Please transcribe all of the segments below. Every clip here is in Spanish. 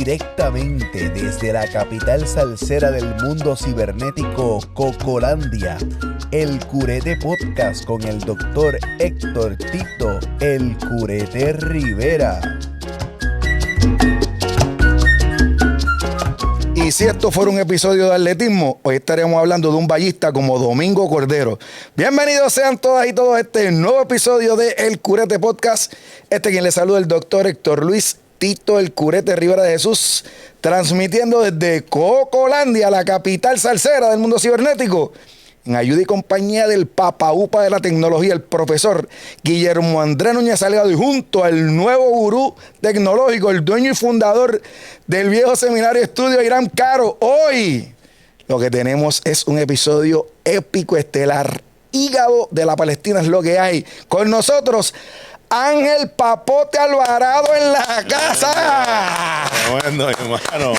directamente desde la capital salsera del mundo cibernético, Cocolandia, El Curete Podcast con el doctor Héctor Tito, El Curete Rivera. Y si esto fuera un episodio de atletismo, hoy estaríamos hablando de un ballista como Domingo Cordero. Bienvenidos sean todas y todos a este nuevo episodio de El Curete Podcast. Quien les saluda el doctor Héctor Luis Tito, El Curete Rivera de Jesús, transmitiendo desde Cocolandia, la capital salsera del mundo cibernético, en ayuda y compañía del papaupa de la tecnología, el profesor Guillermo Andrés Núñez Salgado, y junto al nuevo gurú tecnológico, el dueño y fundador del viejo seminario estudio Irán Caro. Hoy lo que tenemos es un episodio épico, estelar. Hígado de la Palestina es lo que hay. Con nosotros, Ángel Papote Alvarado en la casa. Bueno, hermano.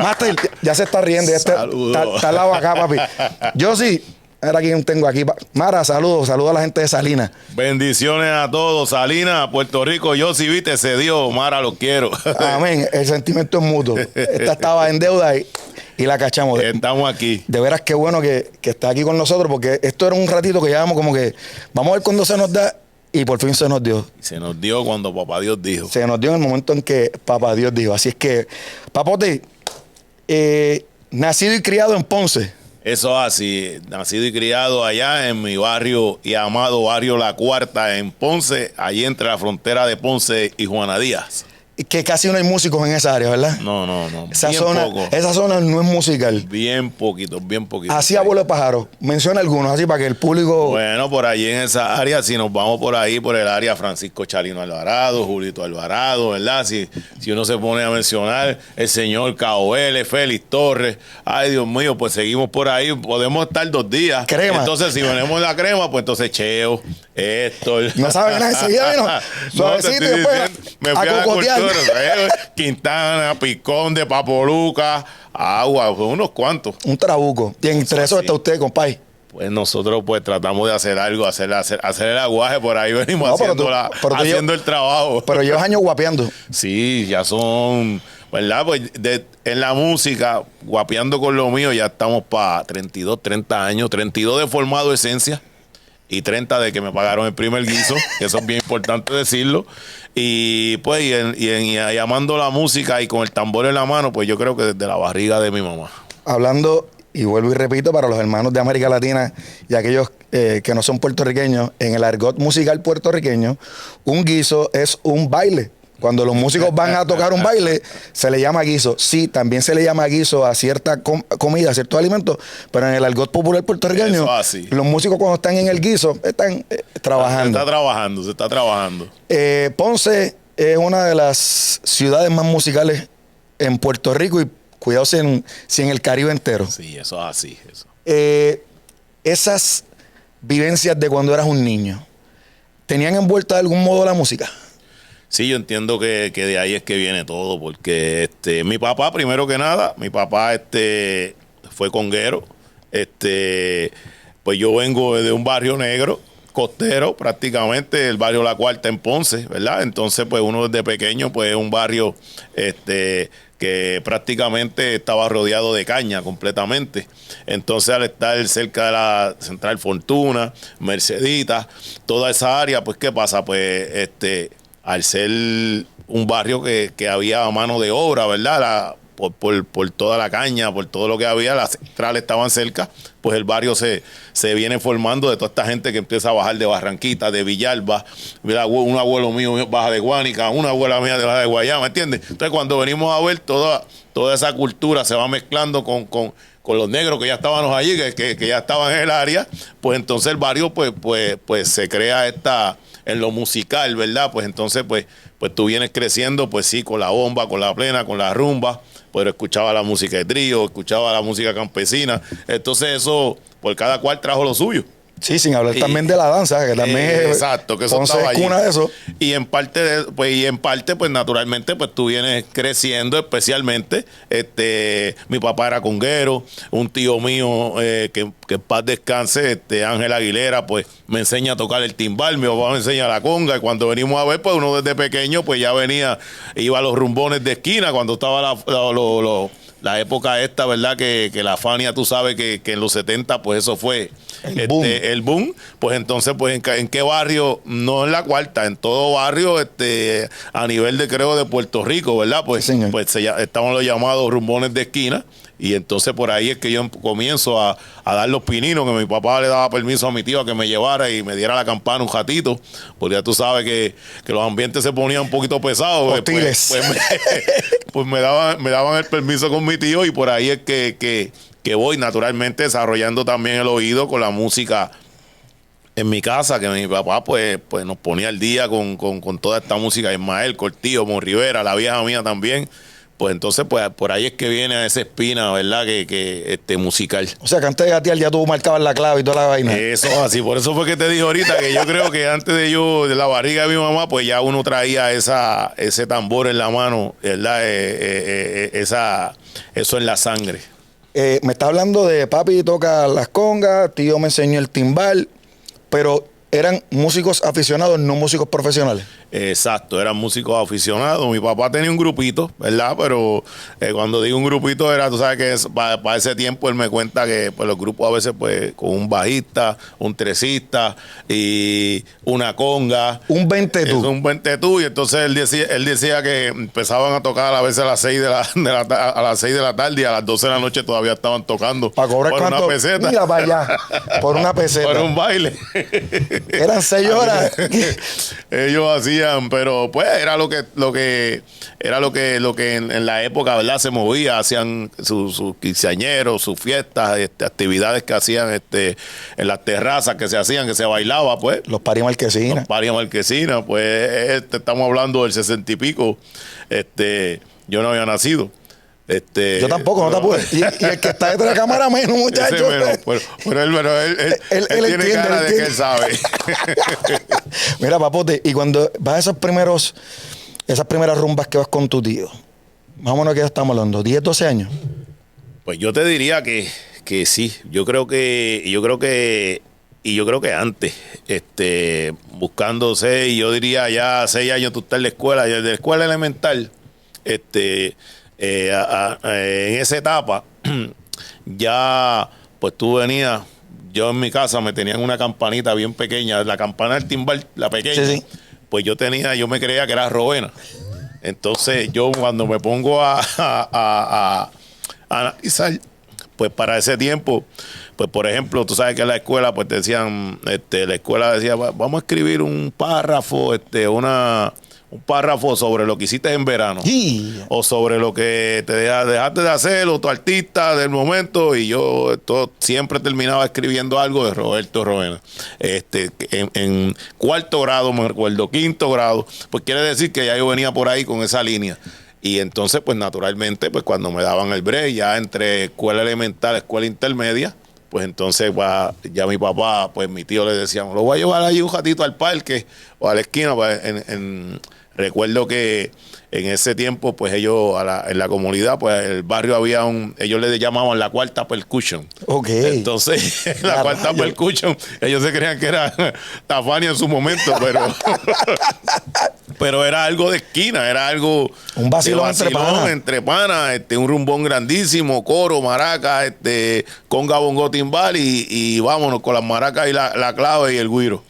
Master, ya se está riendo. Está al lado acá, papi. Yo sí. Ahora quién tengo aquí. Mara, saludos a la gente de Salinas. Bendiciones a todos. Salinas, Puerto Rico, yo sí viste, se dio. Mara, lo quiero. Amén. El sentimiento es mutuo. Esta estaba en deuda y la cachamos. Estamos aquí. De veras qué bueno que está aquí con nosotros, porque esto era un ratito que llevamos como que vamos a ver cuándo se nos da, y por fin se nos dio. Se nos dio cuando Papá Dios dijo. Se nos dio en el momento en que Papá Dios dijo. Así es que, Papote, nacido y criado en Ponce. Eso es así, nacido y criado allá en mi barrio y amado barrio La Cuarta en Ponce, allí entre la frontera de Ponce y Juana Díaz. Que casi no hay músicos en esa área, ¿verdad? No. Esa zona no es musical. Bien poquito. Así abuelo de pájaro. Menciona algunos, así para que el público... Bueno, por allí en esa área, si nos vamos por ahí, por el área Francisco Chalino Alvarado, Julito Alvarado, ¿verdad? Si uno se pone a mencionar el señor Caoel, Félix Torres, ay Dios mío, pues seguimos por ahí, podemos estar 2 días. Crema. Entonces, si venimos la crema, pues entonces Cheo, Héctor. No saben nada, enseguida vino suavecito y después me fui a la cocotear. Quintana, Picón de Papoluca, agua, pues unos cuantos. Un trabuco. Y entre eso está usted, compadre. Pues nosotros pues tratamos de hacer algo, hacer el aguaje, por ahí venimos haciendo el trabajo. Pero llevas años guapeando. Sí, ya son, ¿verdad? Pues en la música, guapeando con lo mío, ya estamos para 32, 30 años, 32 de formado esencia y 30 de que me pagaron el primer guiso, que eso es bien importante decirlo. Y pues y amando la música y con el tambor en la mano, pues yo creo que desde la barriga de mi mamá. Hablando, y vuelvo y repito, para los hermanos de América Latina y aquellos que no son puertorriqueños, en el argot musical puertorriqueño, un guiso es un baile. Cuando los músicos van a tocar un baile, se le llama guiso. Sí, también se le llama guiso a cierta comida, a ciertos alimentos, pero en el argot popular puertorriqueño, los músicos cuando están en el guiso están trabajando. Se está trabajando. Ponce es una de las ciudades más musicales en Puerto Rico y cuidado si en el Caribe entero. Sí, eso es así. Eso. Esas vivencias de cuando eras un niño, ¿tenían envuelta de algún modo la música? Sí, yo entiendo que de ahí es que viene todo, porque mi papá, primero que nada, fue conguero. Pues yo vengo de un barrio negro, costero, prácticamente, el barrio La Cuarta en Ponce, ¿verdad? Entonces, pues uno desde pequeño, pues es un barrio que prácticamente estaba rodeado de caña completamente. Entonces, al estar cerca de la Central Fortuna, Mercedita, toda esa área, pues, ¿qué pasa? Pues, al ser un barrio que había mano de obra, ¿verdad? Por toda la caña, por todo lo que había, las centrales estaban cerca, pues el barrio se viene formando de toda esta gente que empieza a bajar de Barranquita, de Villalba. Un abuelo mío baja de Guánica, una abuela mía baja de Guayama, ¿entiendes? Entonces cuando venimos a ver toda esa cultura se va mezclando con los negros que ya estábamos allí, que ya estaban en el área, pues entonces el barrio pues se crea en lo musical, ¿verdad? Pues entonces pues tú vienes creciendo, pues sí, con la bomba, con la plena, con la rumba, pero escuchaba la música de trío, escuchaba la música campesina. Entonces eso, por cada cual trajo lo suyo. Sí, sin hablar Y- también de la danza, que también exacto, que eso Ponce estaba es allí. cuna de eso. Y en parte, pues naturalmente, pues tú vienes creciendo, especialmente. Mi papá era conguero, un tío mío que en paz descanse, Ángel Aguilera, pues me enseña a tocar el timbal, mi papá me enseña la conga, y cuando venimos a ver, pues uno desde pequeño, pues ya iba a los rumbones de esquina, cuando estaba la época esta, ¿verdad? Que la Fania, tú sabes que en los 70, pues eso fue el boom. Pues entonces, pues ¿en qué barrio? No en la Cuarta, en todo barrio, a nivel de, creo, de Puerto Rico, ¿verdad? Pues, Sí, señor. estaban los llamados rumbones de esquina. Y entonces por ahí es que yo comienzo a dar los pininos, que mi papá le daba permiso a mi tío a que me llevara y me diera la campana un ratito, porque ya tú sabes que los ambientes se ponían un poquito pesados. Hostiles. Pues me daban el permiso con mi tío, y por ahí es que voy naturalmente desarrollando también el oído con la música en mi casa, que mi papá pues nos ponía al día con toda esta música, Ismael, Cortillo, Mon Rivera, la vieja mía también. Pues entonces, pues por ahí es que viene esa espina, ¿verdad? Que musical. O sea, que antes de gatear ya tú marcabas la clave y toda la vaina. Eso así, por eso fue que te dije ahorita que yo creo que antes de la barriga de mi mamá, pues ya uno traía ese tambor en la mano, ¿verdad? Eso en la sangre. Me está hablando de papi toca las congas, tío me enseñó el timbal, pero eran músicos aficionados, no músicos profesionales. Exacto, eran músicos aficionados. Mi papá tenía un grupito, ¿verdad? Pero cuando digo un grupito era, tú sabes que para ese tiempo él me cuenta que pues, los grupos a veces pues con un bajista, un tresista y una conga. Un 20 tú. Un buen tetú. Y entonces él decía que empezaban a tocar a veces a las 6 a las 6 de la tarde, y a las 12 de la noche todavía estaban tocando. Para cobrar por cuánto. una peseta. Mira para allá. Por una peseta. Por un baile. Eran 6 horas. Ellos hacían, pero pues era lo que en la época, ¿verdad? Se movía, hacían sus quinceañeros, sus fiestas, actividades que hacían en las terrazas que se hacían, que se bailaba, pues. Los paris marquesinas. Paria Marquesina, pues estamos hablando del 60 y pico. Yo no había nacido. Yo tampoco, no te apures. Y el que está detrás de la cámara menos, muchacho. Ese menos, pero él tiene entiende, cara de que él sabe. Mira, papote, y cuando vas a esas primeras rumbas que vas con tu tío, más o menos ¿qué estamos hablando? ¿10, 12 años? Pues yo te diría que sí. Yo creo que antes, buscándose, y yo diría ya 6 años tú estás en la escuela, desde la escuela elemental, en esa etapa, ya pues tú venías, yo en mi casa me tenían una campanita bien pequeña, la campana del timbal, la pequeña, Sí. pues yo me creía que era Rowena. Entonces yo cuando me pongo a analizar, pues para ese tiempo, pues por ejemplo, tú sabes que en la escuela pues te decían, la escuela decía, vamos a escribir un párrafo, un párrafo sobre lo que hiciste en verano. Sí. O sobre lo que te dejaste de hacer, o tu artista del momento. Y yo siempre terminaba escribiendo algo de Roberto Roena. En 4º grado, me recuerdo, 5º grado. Pues quiere decir que ya yo venía por ahí con esa línea. Y entonces, pues naturalmente, pues cuando me daban el break, ya entre escuela elemental, escuela intermedia, pues entonces ya mi papá, pues mi tío le decía, lo voy a llevar allí un ratito al parque o a la esquina. Pues, recuerdo que en ese tiempo, pues ellos en la comunidad, pues el barrio había ellos le llamaban la cuarta percussion. Ok. Entonces, la cuarta percussion, ellos se creían que era Tafania en su momento, pero era algo de esquina, era algo un vacilón entre panas, un rumbón grandísimo, coro, maraca, conga, bongo, timbal, y vámonos con las maracas y la clave y el güiro.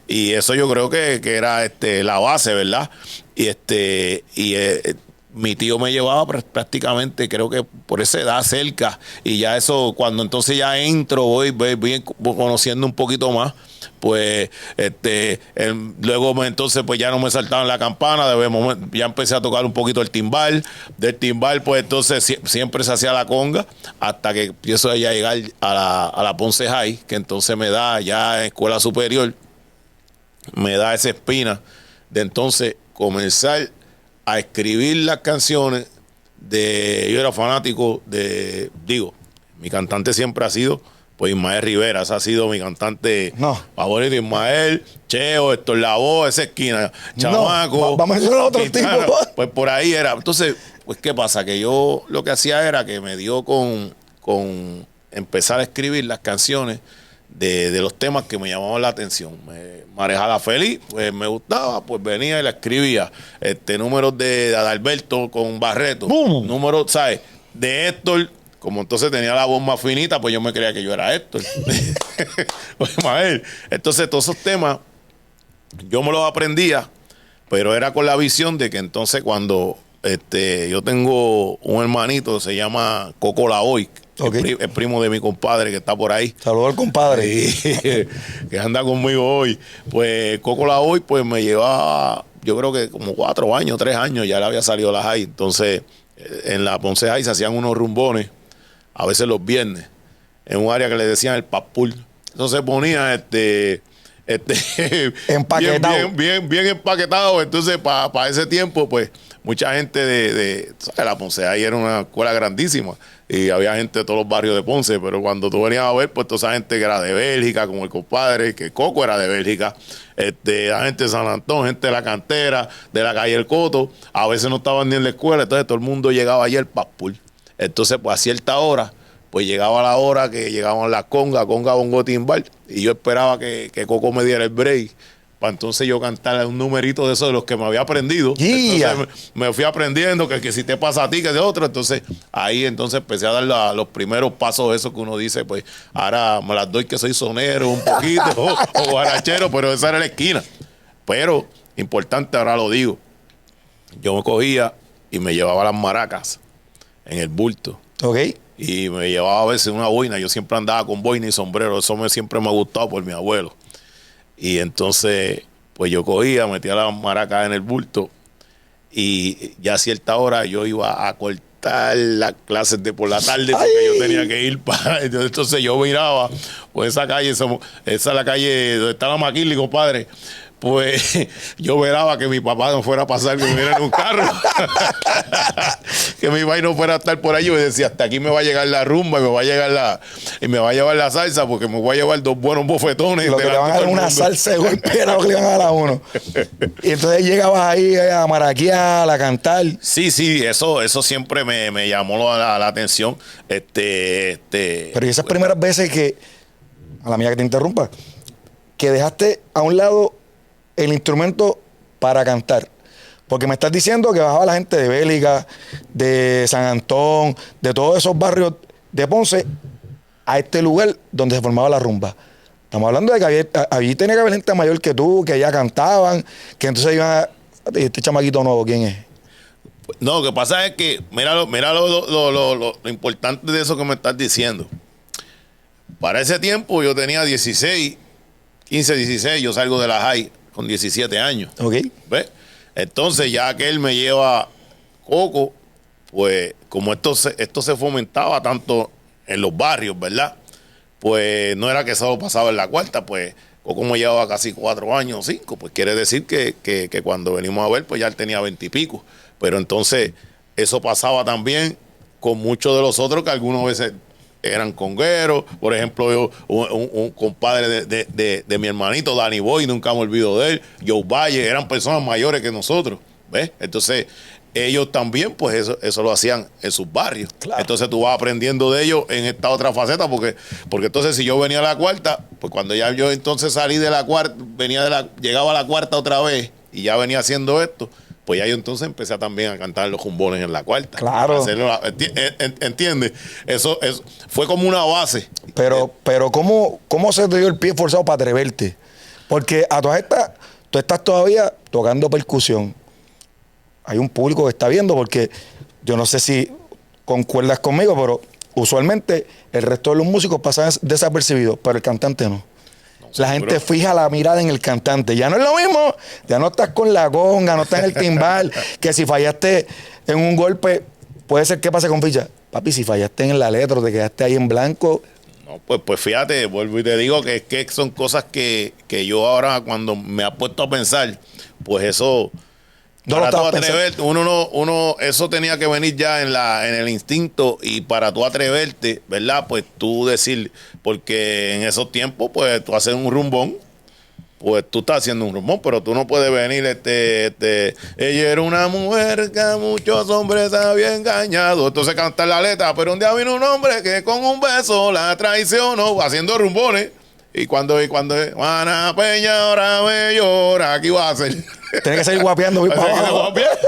Y eso yo creo que era la base, ¿verdad? Mi tío me llevaba prácticamente, creo que por esa edad cerca, y ya eso, cuando entonces ya entro, voy conociendo un poquito más, pues luego entonces pues ya no me saltaban la campana, ya empecé a tocar un poquito el timbal, del timbal pues entonces siempre se hacía la conga, hasta que empiezo ya a llegar a la Ponce High, que entonces me da ya en escuela superior, me da esa espina de entonces comenzar a escribir las canciones yo era fanático mi cantante siempre ha sido pues Ismael Rivera, ese ha sido mi cantante favorito. Ismael, Cheo, Héctor Lavoe, esa esquina, chamaco. Vamos a hacer otro tipo. Pues por ahí era. Entonces, pues ¿qué pasa? Que yo lo que hacía era que me dio con empezar a escribir las canciones de los temas que me llamaban la atención. Marejada Feliz, pues me gustaba, pues venía y la escribía. Números de Adalberto con Barreto. Números, ¿sabes? De Héctor. Como entonces tenía la voz más finita, pues yo me creía que yo era Héctor. Pues, entonces todos esos temas yo me los aprendía, pero era con la visión de que entonces cuando yo tengo un hermanito, se llama Coco Lavoe, el primo de mi compadre que está por ahí. Saludos al compadre. Que anda conmigo hoy. Pues Coco Lavoe pues me llevaba, yo creo que como 4 años, 3 años, ya le había salido la high. Entonces en la Ponce High se hacían unos rumbones, a veces los viernes, en un área que le decían el Papul. Entonces ponía empaquetado. Bien empaquetado. Entonces, para ese tiempo, pues, mucha gente ¿sabes? La Ponce ahí era una escuela grandísima y había gente de todos los barrios de Ponce, pero cuando tú venías a ver, pues, toda esa gente que era de Bélgica, como el compadre, que Coco era de Bélgica, la gente de San Antón, gente de la cantera, de la calle El Coto, a veces no estaban ni en la escuela, entonces todo el mundo llegaba allí al Papul. Entonces, pues, a cierta hora, pues llegaba la hora que llegaban las conga, bongo, timbal, y yo esperaba que Coco me diera el break, para entonces yo cantar un numerito de esos de los que me había aprendido. Entonces me fui aprendiendo que si te pasa a ti, que de otro. Entonces ahí entonces empecé a dar los primeros pasos de eso que uno dice, pues ahora me las doy que soy sonero un poquito o guarachero, pero esa era la esquina. Pero, importante, ahora lo digo, yo me cogía y me llevaba las maracas en el bulto. Y me llevaba a veces una boina. Yo siempre andaba con boina y sombrero. Eso siempre me ha gustado por mi abuelo. Y entonces, pues yo cogía, metía las maracas en el bulto. Y ya a cierta hora yo iba a cortar las clases de por la tarde porque yo tenía que ir para... Entonces yo miraba, pues esa calle, esa es la calle donde está la Maquili, compadre. Pues yo veraba que mi papá no fuera a pasar, que me viera en un carro. Que mi papá no fuera a estar por ahí. Yo decía, hasta aquí me va a llegar la rumba y me va a llevar la salsa, porque me voy a llevar 2 buenos bofetones. Lo que le van a dar una salsa de golpe era lo que le van a dar a uno. Y entonces llegabas ahí a maraquear, a cantar. Sí, eso siempre me llamó la atención. Pero y esas primeras veces que, a la mía que te interrumpa, que dejaste a un lado el instrumento para cantar. Porque me estás diciendo que bajaba la gente de Bélgica, de San Antón, de todos esos barrios de Ponce, a este lugar donde se formaba la rumba. Estamos hablando de que había tenía que haber gente mayor que tú, que ya cantaban, que entonces iban a... Este chamaquito nuevo, ¿quién es? No, lo que pasa es que, mira lo importante de eso que me estás diciendo. Para ese tiempo yo tenía 16, yo salgo de la high con 17 años. ¿Ves? Entonces ya que él me lleva Coco, pues como esto se fomentaba tanto en los barrios, ¿verdad? Pues no era que solo pasaba en la cuarta, pues Coco me llevaba casi 4 años, 5, pues quiere decir que cuando venimos a ver, pues ya él tenía 20 y pico. Pero entonces eso pasaba también con muchos de los otros que algunas veces eran congueros. Por ejemplo, un compadre de mi hermanito, Danny Boy, nunca me olvido de él, Joe Valle, eran personas mayores que nosotros, ¿ves? Entonces, ellos también, pues eso lo hacían en sus barrios. Claro. Entonces, tú vas aprendiendo de ellos en esta otra faceta, porque entonces si yo venía a la cuarta, pues cuando ya yo entonces salí de la cuarta, llegaba a la cuarta otra vez y ya venía haciendo esto, pues ya yo entonces empecé también a cantar los jumbones en la cuarta. Claro. ¿Entiendes? Eso fue como una base. Pero ¿cómo se te dio el pie forzado para atreverte? Porque a todas estas, tú estás todavía tocando percusión. Hay un público que está viendo, porque yo no sé si concuerdas conmigo, pero usualmente el resto de los músicos pasan desapercibidos, pero el cantante no. La gente fija la mirada en el cantante. Ya no es lo mismo. Ya no estás con la conga, no estás en el timbal. Que si fallaste en un golpe, puede ser que pase con ficha. Papi, si fallaste en la letra, te quedaste ahí en blanco. No, pues fíjate, vuelvo y te digo que son cosas que yo ahora, cuando me he puesto a pensar, pues eso No lo para tú estaba pensando. atreverte, uno, eso tenía que venir ya en el instinto, y para tú atreverte, ¿verdad? Pues tú decir, porque en esos tiempos, pues tú haces un rumbón, pues tú estás haciendo un rumbón, pero tú no puedes venir, ella era una mujer que a muchos hombres había engañado. Entonces cantar la letra, pero un día vino un hombre que con un beso la traicionó, haciendo rumbones. Y cuando Juana Peña ahora me llora, ¿qué iba a hacer? Tiene que seguir guapeando. Así que guapear.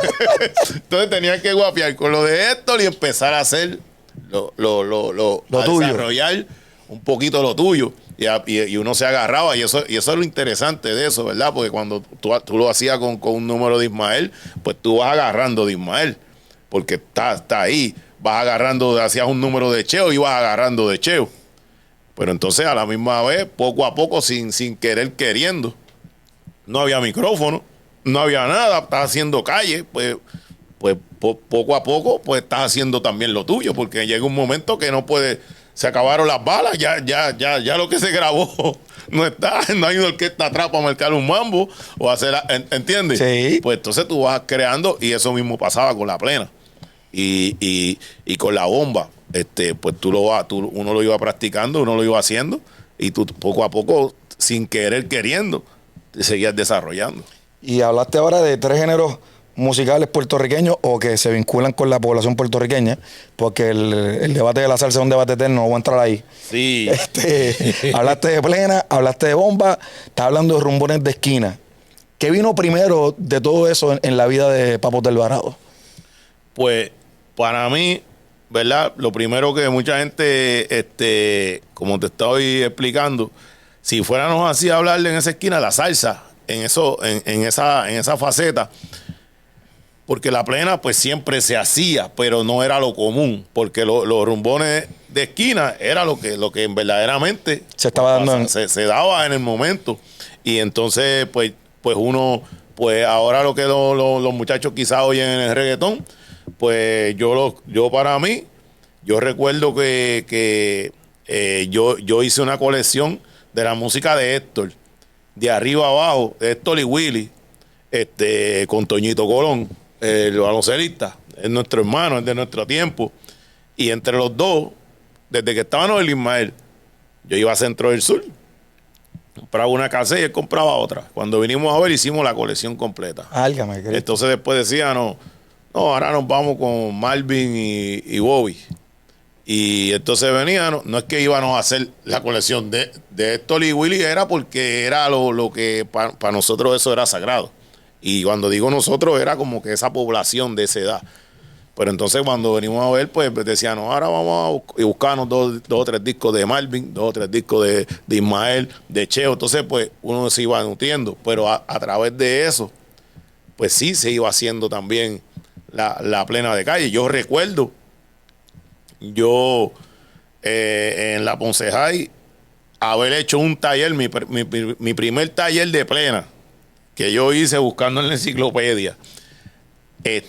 Entonces tenía que guapear con lo de Héctor y empezar a hacer lo a tuyo. desarrollar un poquito lo tuyo. Y uno se agarraba, y eso es lo interesante de eso, ¿verdad? Porque cuando tú lo hacías con un número de Ismael, pues tú vas agarrando de Ismael, porque está ahí, vas agarrando, hacías un número de Cheo y vas agarrando de Cheo. Pero entonces a la misma vez, poco a poco, sin querer queriendo, no había micrófono, no había nada, estás haciendo calle, pues poco a poco, pues estás haciendo también lo tuyo, porque llega un momento que no puedes. Se acabaron las balas, ya lo que se grabó no está, no hay una orquesta atrás para marcar un mambo o hacer, ¿entiendes? Sí. Pues entonces tú vas creando, y eso mismo pasaba con la plena y con la bomba. Pues uno lo iba practicando, uno lo iba haciendo, y tú poco a poco, sin querer queriendo, te seguías desarrollando. Y hablaste ahora de 3 géneros musicales puertorriqueños o que se vinculan con la población puertorriqueña, porque el debate de la salsa es un debate eterno, no voy a entrar ahí. Sí. Hablaste de plena, hablaste de bomba, estás hablando de rumbones de esquina. ¿Qué vino primero de todo eso en la vida de Papos del Alvarado? Pues para mí, ¿verdad? Lo primero que mucha gente, como te estoy explicando, si fuéramos así a hablarle en esa esquina, la salsa, en esa faceta, porque la plena pues siempre se hacía, pero no era lo común, porque los rumbones de esquina era lo que verdaderamente Se estaba dando se daba en el momento. Y entonces pues uno, pues ahora lo que los muchachos quizás oyen en el reggaetón, pues yo para mí, yo recuerdo que yo hice una colección de la música de Héctor, de arriba a abajo, de Héctor y Willy, con Toñito Colón, el baloncelista, es nuestro hermano, es de nuestro tiempo. Y entre los dos, desde que estábamos en Ismael, yo iba a Centro del Sur, compraba una casa y él compraba otra. Cuando vinimos a ver, hicimos la colección completa. Álgame, Cristo. Entonces después decía, no, ahora nos vamos con Marvin y Bobby. Y entonces venían, no es que íbamos a hacer la colección de Héctor y Willy, era porque era lo que para nosotros eso era sagrado. Y cuando digo nosotros, era como que esa población de esa edad. Pero entonces cuando venimos a ver, pues decían, no, ahora vamos a buscarnos dos o tres discos de Marvin, 2 o 3 discos de Ismael, de Cheo. Entonces, pues uno se iba nutriendo. Pero a través de eso, pues sí se iba haciendo también la plena de calle. Yo recuerdo, en la Ponce High, haber hecho un taller, mi primer taller de plena, que yo hice buscando en la enciclopedia,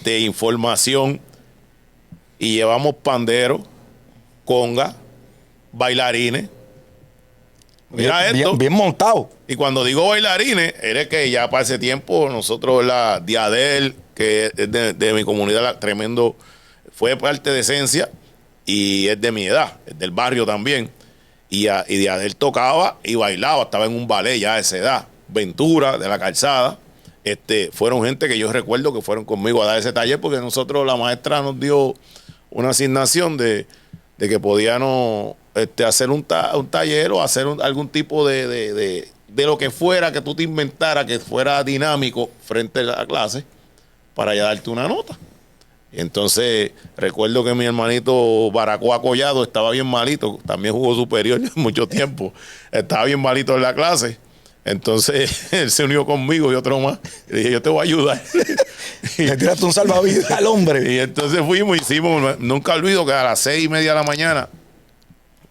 información, y llevamos pandero, conga, bailarines. Mira esto. Bien montado. Y cuando digo bailarines, era que ya para ese tiempo nosotros, la Diadel, que es de mi comunidad, tremendo, fue parte de Esencia y es de mi edad, es del barrio también. Y Diadel tocaba y bailaba, estaba en un ballet ya a esa edad. Ventura, de la Calzada, fueron gente que yo recuerdo que fueron conmigo a dar ese taller, porque nosotros, la maestra nos dio una asignación de que podíamos hacer un taller o hacer algún tipo de lo que fuera que tú te inventaras, que fuera dinámico frente a la clase, para ya darte una nota. Y entonces recuerdo que mi hermanito Baracoa Collado estaba bien malito, también jugó superior mucho tiempo, estaba bien malito en la clase. Entonces él se unió conmigo y otro más. Y dije, yo te voy a ayudar. Le tiraste un salvavidas al hombre. Y entonces fuimos, hicimos, nunca olvido que a las 6:30 de la mañana,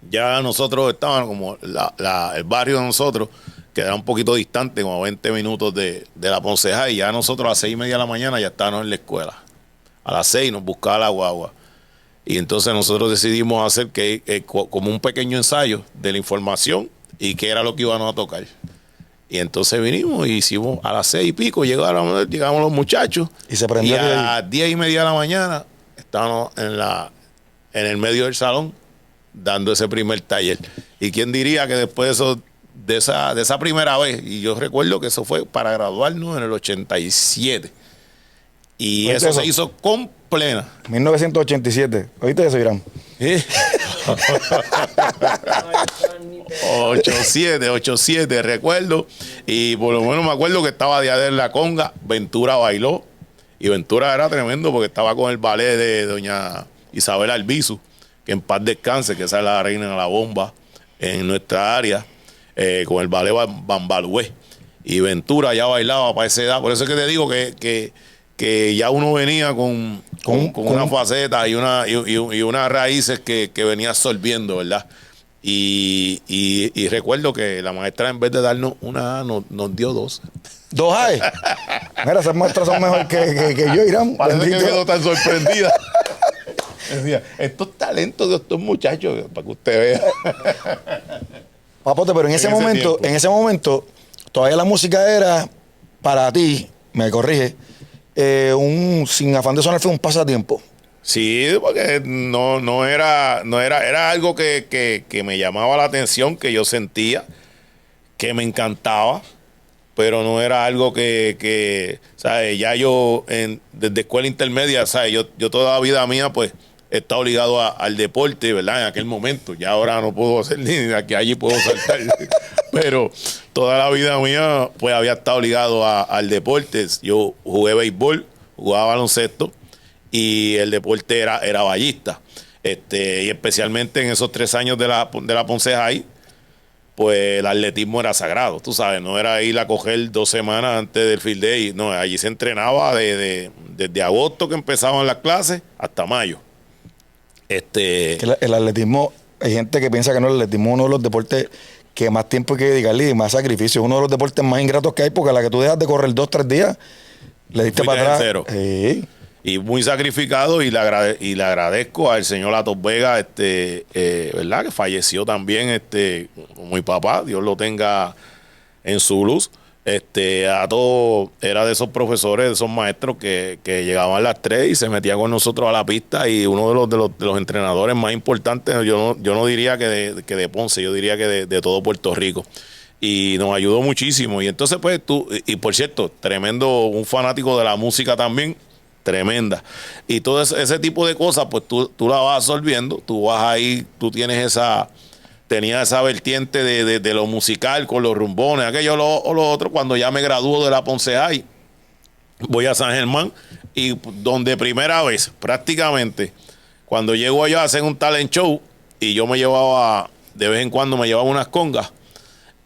ya nosotros estábamos como el barrio de nosotros, que era un poquito distante, como 20 minutos de la Ponce High, y ya nosotros a las 6:30 de la mañana ya estábamos en la escuela. A las 6 nos buscaba la guagua. Y entonces nosotros decidimos hacer como un pequeño ensayo de la información y qué era lo que íbamos a tocar. Y entonces vinimos y hicimos a las 6:00 llegamos los muchachos. Y se prendió. Y a las 10:30 de la mañana estábamos en el medio del salón dando ese primer taller. Y quién diría que después de esa primera vez, y yo recuerdo que eso fue para graduarnos en el 87. Y eso se hizo con plena. 1987. ¿Oíste eso, Irán? 87, recuerdo. Y por lo menos me acuerdo que estaba de en la conga, Ventura bailó. Y Ventura era tremendo porque estaba con el ballet de doña Isabel Albizu, que en paz descanse, que esa es la reina de la bomba en nuestra área, con el ballet Bambalué. Y Ventura ya bailaba para esa edad. Por eso es que te digo que ya uno venía con una faceta y unas raíces que venía absorbiendo, ¿verdad? Y recuerdo que la maestra, en vez de darnos una A, nos dio 2. ¿2 A? Mira, esas maestras son mejor que yo, Irán. Parece que quedó tan sorprendida. Decía, estos talentos de estos muchachos, para que usted vea. Papote, pero en ese momento, todavía la música era, para ti, me corrige, sin afán de sonar, fue un pasatiempo. Sí, porque no era algo que me llamaba la atención, que yo sentía, que me encantaba, pero no era algo que ¿sabes? Ya yo, desde escuela intermedia, ¿sabes? Yo toda la vida mía, pues, he estado ligado al deporte, ¿verdad? En aquel momento. Ya ahora no puedo hacer ni de aquí a allí puedo saltar. Pero toda la vida mía, pues, había estado ligado al deporte. Yo jugué béisbol, jugaba baloncesto, y el deporte era ballista. Y especialmente en esos 3 años de la Ponce High, pues el atletismo era sagrado, tú sabes, no era ir a coger 2 semanas antes del field day, no, allí se entrenaba desde agosto, que empezaban las clases, hasta mayo. El atletismo, hay gente que piensa que no, el atletismo es uno de los deportes que más tiempo hay que dedicarle y más sacrificio, es uno de los deportes más ingratos que hay, porque a la que tú dejas de correr 2-3 días, le diste para atrás. Sí. Y muy sacrificado, y le agradezco al señor Atos Vega, ¿verdad? Que falleció también, como mi papá, Dios lo tenga en su luz. Atos era de esos profesores, de esos maestros que llegaban a las 3 y se metía con nosotros a la pista, y uno de los entrenadores más importantes, yo no diría que de Ponce, yo diría que de todo Puerto Rico. Y nos ayudó muchísimo. Y entonces, pues, y por cierto, tremendo, un fanático de la música también, tremenda. Y todo ese tipo de cosas, pues tú la vas absorbiendo, tú vas ahí, tenías esa vertiente de lo musical con los rumbones, aquello o lo otro. Cuando ya me graduó de la Ponce High, voy a San Germán, y donde primera vez, prácticamente, cuando llego allá a hacer un talent show, y yo de vez en cuando me llevaba unas congas.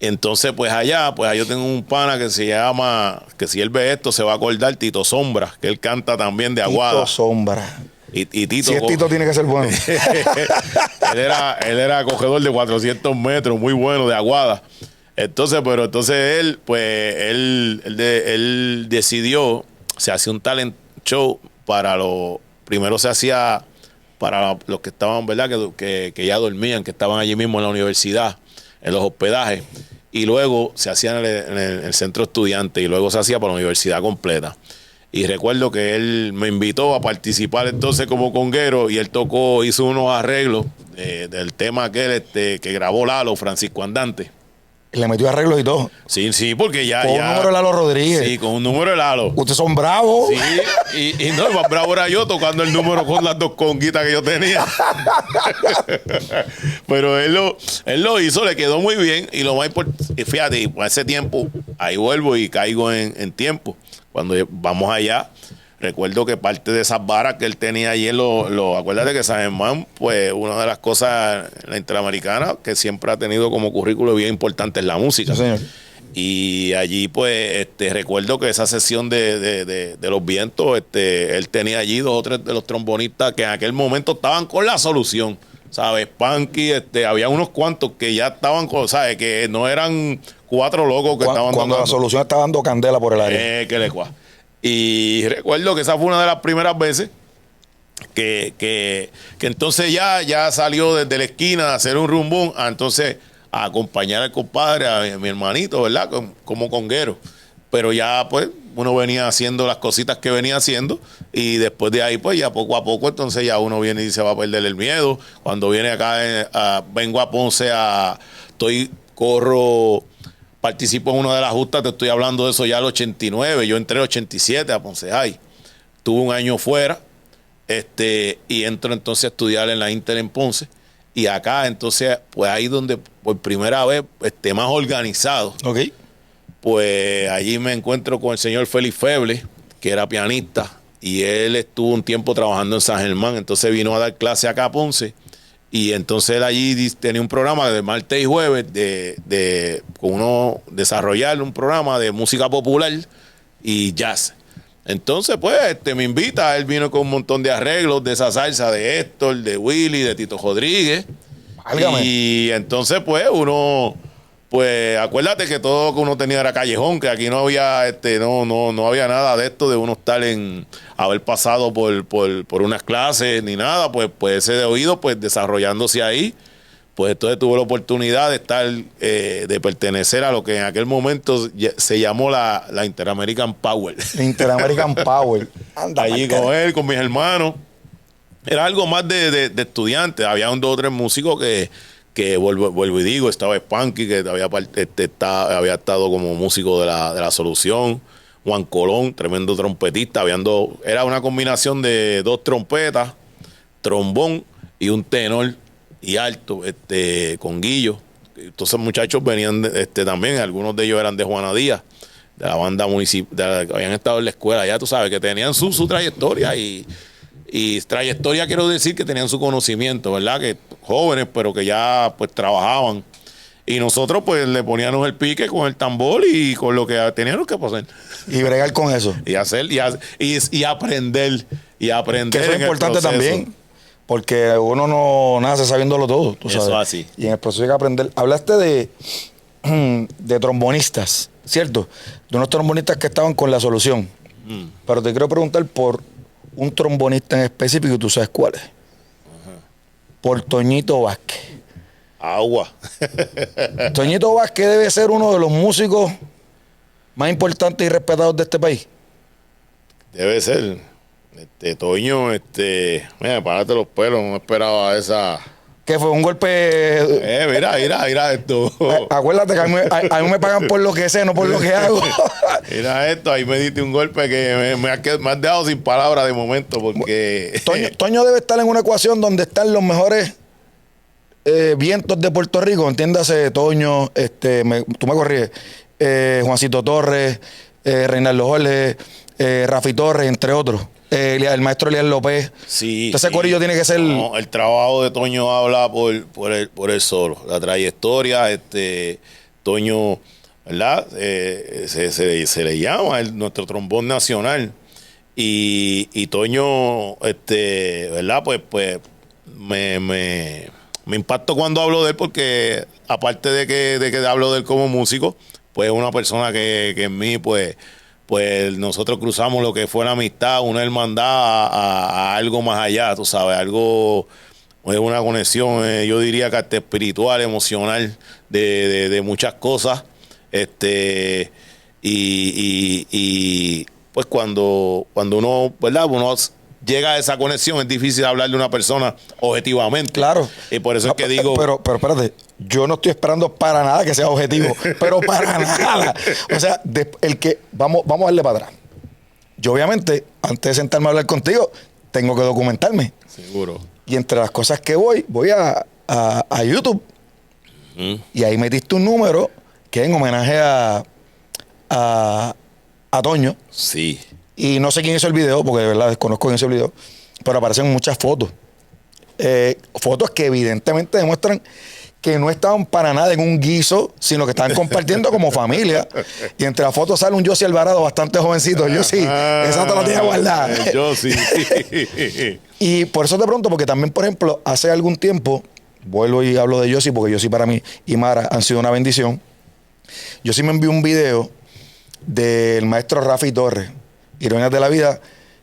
Entonces, pues allá yo tengo un pana que se llama, que si él ve esto se va a acordar, Tito Sombra, que él canta también de Aguada. Tito Sombra. Y Tito, si es Tito, tiene que ser bueno. él era acogedor de 400 metros, muy bueno, de Aguada. Entonces él, pues, él decidió, se hacía un talent show primero se hacía para los que estaban, ¿verdad? Que ya dormían, que estaban allí mismo en la universidad, en los hospedajes. Y luego se hacía en el centro estudiante, y luego se hacía para la universidad completa. Y recuerdo que él me invitó a participar entonces como conguero, y él hizo unos arreglos del tema que grabó Lalo, Francisco Andante. Le metió arreglos y todo. Sí, porque ya... Con un número de Lalo Rodríguez. Sí, con un número de Lalo. Ustedes son bravos. Sí, y no, el más bravo era yo tocando el número con las 2 conguitas que yo tenía. Pero él lo hizo, le quedó muy bien. Y lo más importante, fíjate, por ese tiempo, ahí vuelvo y caigo en tiempo. Cuando vamos allá, recuerdo que parte de esas varas que él tenía allí acuérdate que San Germán, pues, una de las cosas en la Interamericana que siempre ha tenido como currículo bien importante es la música. Sí, señor. Y allí, pues, recuerdo que esa sesión de los vientos, él tenía allí 2 o 3 de los trombonistas que en aquel momento estaban con la solución, ¿sabes? Punky, había unos cuantos que ya estaban con, ¿sabes? Que no eran 4 locos que estaban cuando la solución estaba dando candela por el área. Y recuerdo que esa fue una de las primeras veces que entonces ya salió desde la esquina a hacer un rumbón, entonces a acompañar al compadre, a mi hermanito, ¿verdad? Como conguero. Pero ya, pues, uno venía haciendo las cositas que venía haciendo y después de ahí, pues, ya poco a poco, entonces ya uno viene y se va a perder el miedo. Cuando viene acá, vengo a Ponce participo en una de las justas, te estoy hablando de eso ya el 89, yo entré el 87 a Ponce High. Tuve un año fuera, y entro entonces a estudiar en la Inter en Ponce. Y acá, entonces, pues ahí donde por primera vez más organizado. Ok. Pues allí me encuentro con el señor Félix Feble, que era pianista, y él estuvo un tiempo trabajando en San Germán, entonces vino a dar clase acá a Ponce, y entonces él allí tenía un programa de martes y jueves con uno desarrollar un programa de música popular y jazz. Entonces, pues, me invita, él vino con un montón de arreglos de esa salsa de Héctor, de Willy, de Tito Rodríguez. Válgame. Y entonces, pues, pues, acuérdate que todo lo que uno tenía era callejón, que aquí no había, no había nada de esto, de uno estar haber pasado por unas clases ni nada, pues ese de oído, pues, desarrollándose ahí. Pues entonces tuve la oportunidad de estar, de pertenecer a lo que en aquel momento se llamó la Interamerican Power. Interamerican Power. Anda, allí con él, con mis hermanos. Era algo más de estudiantes. Había dos o tres músicos que vuelvo y digo, estaba Spanky, que había estado como músico de la Solución. Juan Colón, tremendo trompetista. Era una combinación de dos trompetas, trombón y un tenor y alto, con Guillo. Entonces muchachos venían también, algunos de ellos eran de Juana Díaz, de la banda municipal, que habían estado en la escuela, ya tú sabes, que tenían su trayectoria y trayectoria quiero decir que tenían su conocimiento, ¿verdad? Que jóvenes, pero que ya pues trabajaban. Y nosotros pues le poníamos el pique con el tambor y con lo que teníamos que hacer. Y bregar con eso. Y hacer, y aprender. Y aprender. Que eso es importante también. Porque uno no nace sabiéndolo todo, tú sabes. Eso así. Y en el proceso hay que aprender. Hablaste de trombonistas, ¿cierto? De unos trombonistas que estaban con la Solución. Pero te quiero preguntar por un trombonista en específico y tú sabes cuál es. Por Toñito Vázquez. Agua. Toñito Vázquez debe ser uno de los músicos más importantes y respetados de este país. Debe ser. Toño, mira, párate los pelos, no esperaba esa. Que fue un golpe. Mira esto. Acuérdate que a mí me pagan por lo que sé, no por lo que hago. Mira esto, ahí me diste un golpe que me has dejado sin palabras de momento, porque. Toño debe estar en una ecuación donde están los mejores vientos de Puerto Rico, entiéndase, Toño, tú me corriges, Juancito Torres, Reinaldo Jorge, Rafi Torres, entre otros. El maestro Elias López. Sí. Entonces, ese corillo tiene que ser. No, el trabajo de Toño habla por él solo. La trayectoria, Toño, ¿verdad? Se le llama nuestro trombón nacional. Y Toño, ¿verdad? Pues me impactó cuando hablo de él, porque aparte de que hablo de él como músico, pues es una persona que en mí, pues nosotros cruzamos lo que fue la amistad, una hermandad a algo más allá, tú sabes, algo, una conexión, yo diría que hasta espiritual, emocional, de muchas cosas. Y pues cuando uno, ¿verdad? Uno llega a esa conexión, es difícil hablar de una persona objetivamente. Claro. Y por eso es que digo. Pero espérate, yo no estoy esperando para nada que sea objetivo, pero para nada. O sea, vamos a darle para atrás. Yo, obviamente, antes de sentarme a hablar contigo, tengo que documentarme. Seguro. Y entre las cosas que voy a YouTube. Y ahí metiste un número que es en homenaje a Toño. Sí. Y no sé quién hizo el video, porque de verdad desconozco quién hizo el video, pero aparecen muchas fotos. Fotos que evidentemente demuestran que no estaban para nada en un guiso, sino que estaban compartiendo como familia. Y entre las fotos sale un José Alvarado bastante jovencito. Yo sí, esa te la tenía guardada. Yo sí. Y por eso te pregunto, porque también, por ejemplo, hace algún tiempo, vuelvo y hablo de Yossi, porque Yossi para mí y Mara han sido una bendición. Yossi me envió un video del maestro Rafi Torres. Ironías de la vida,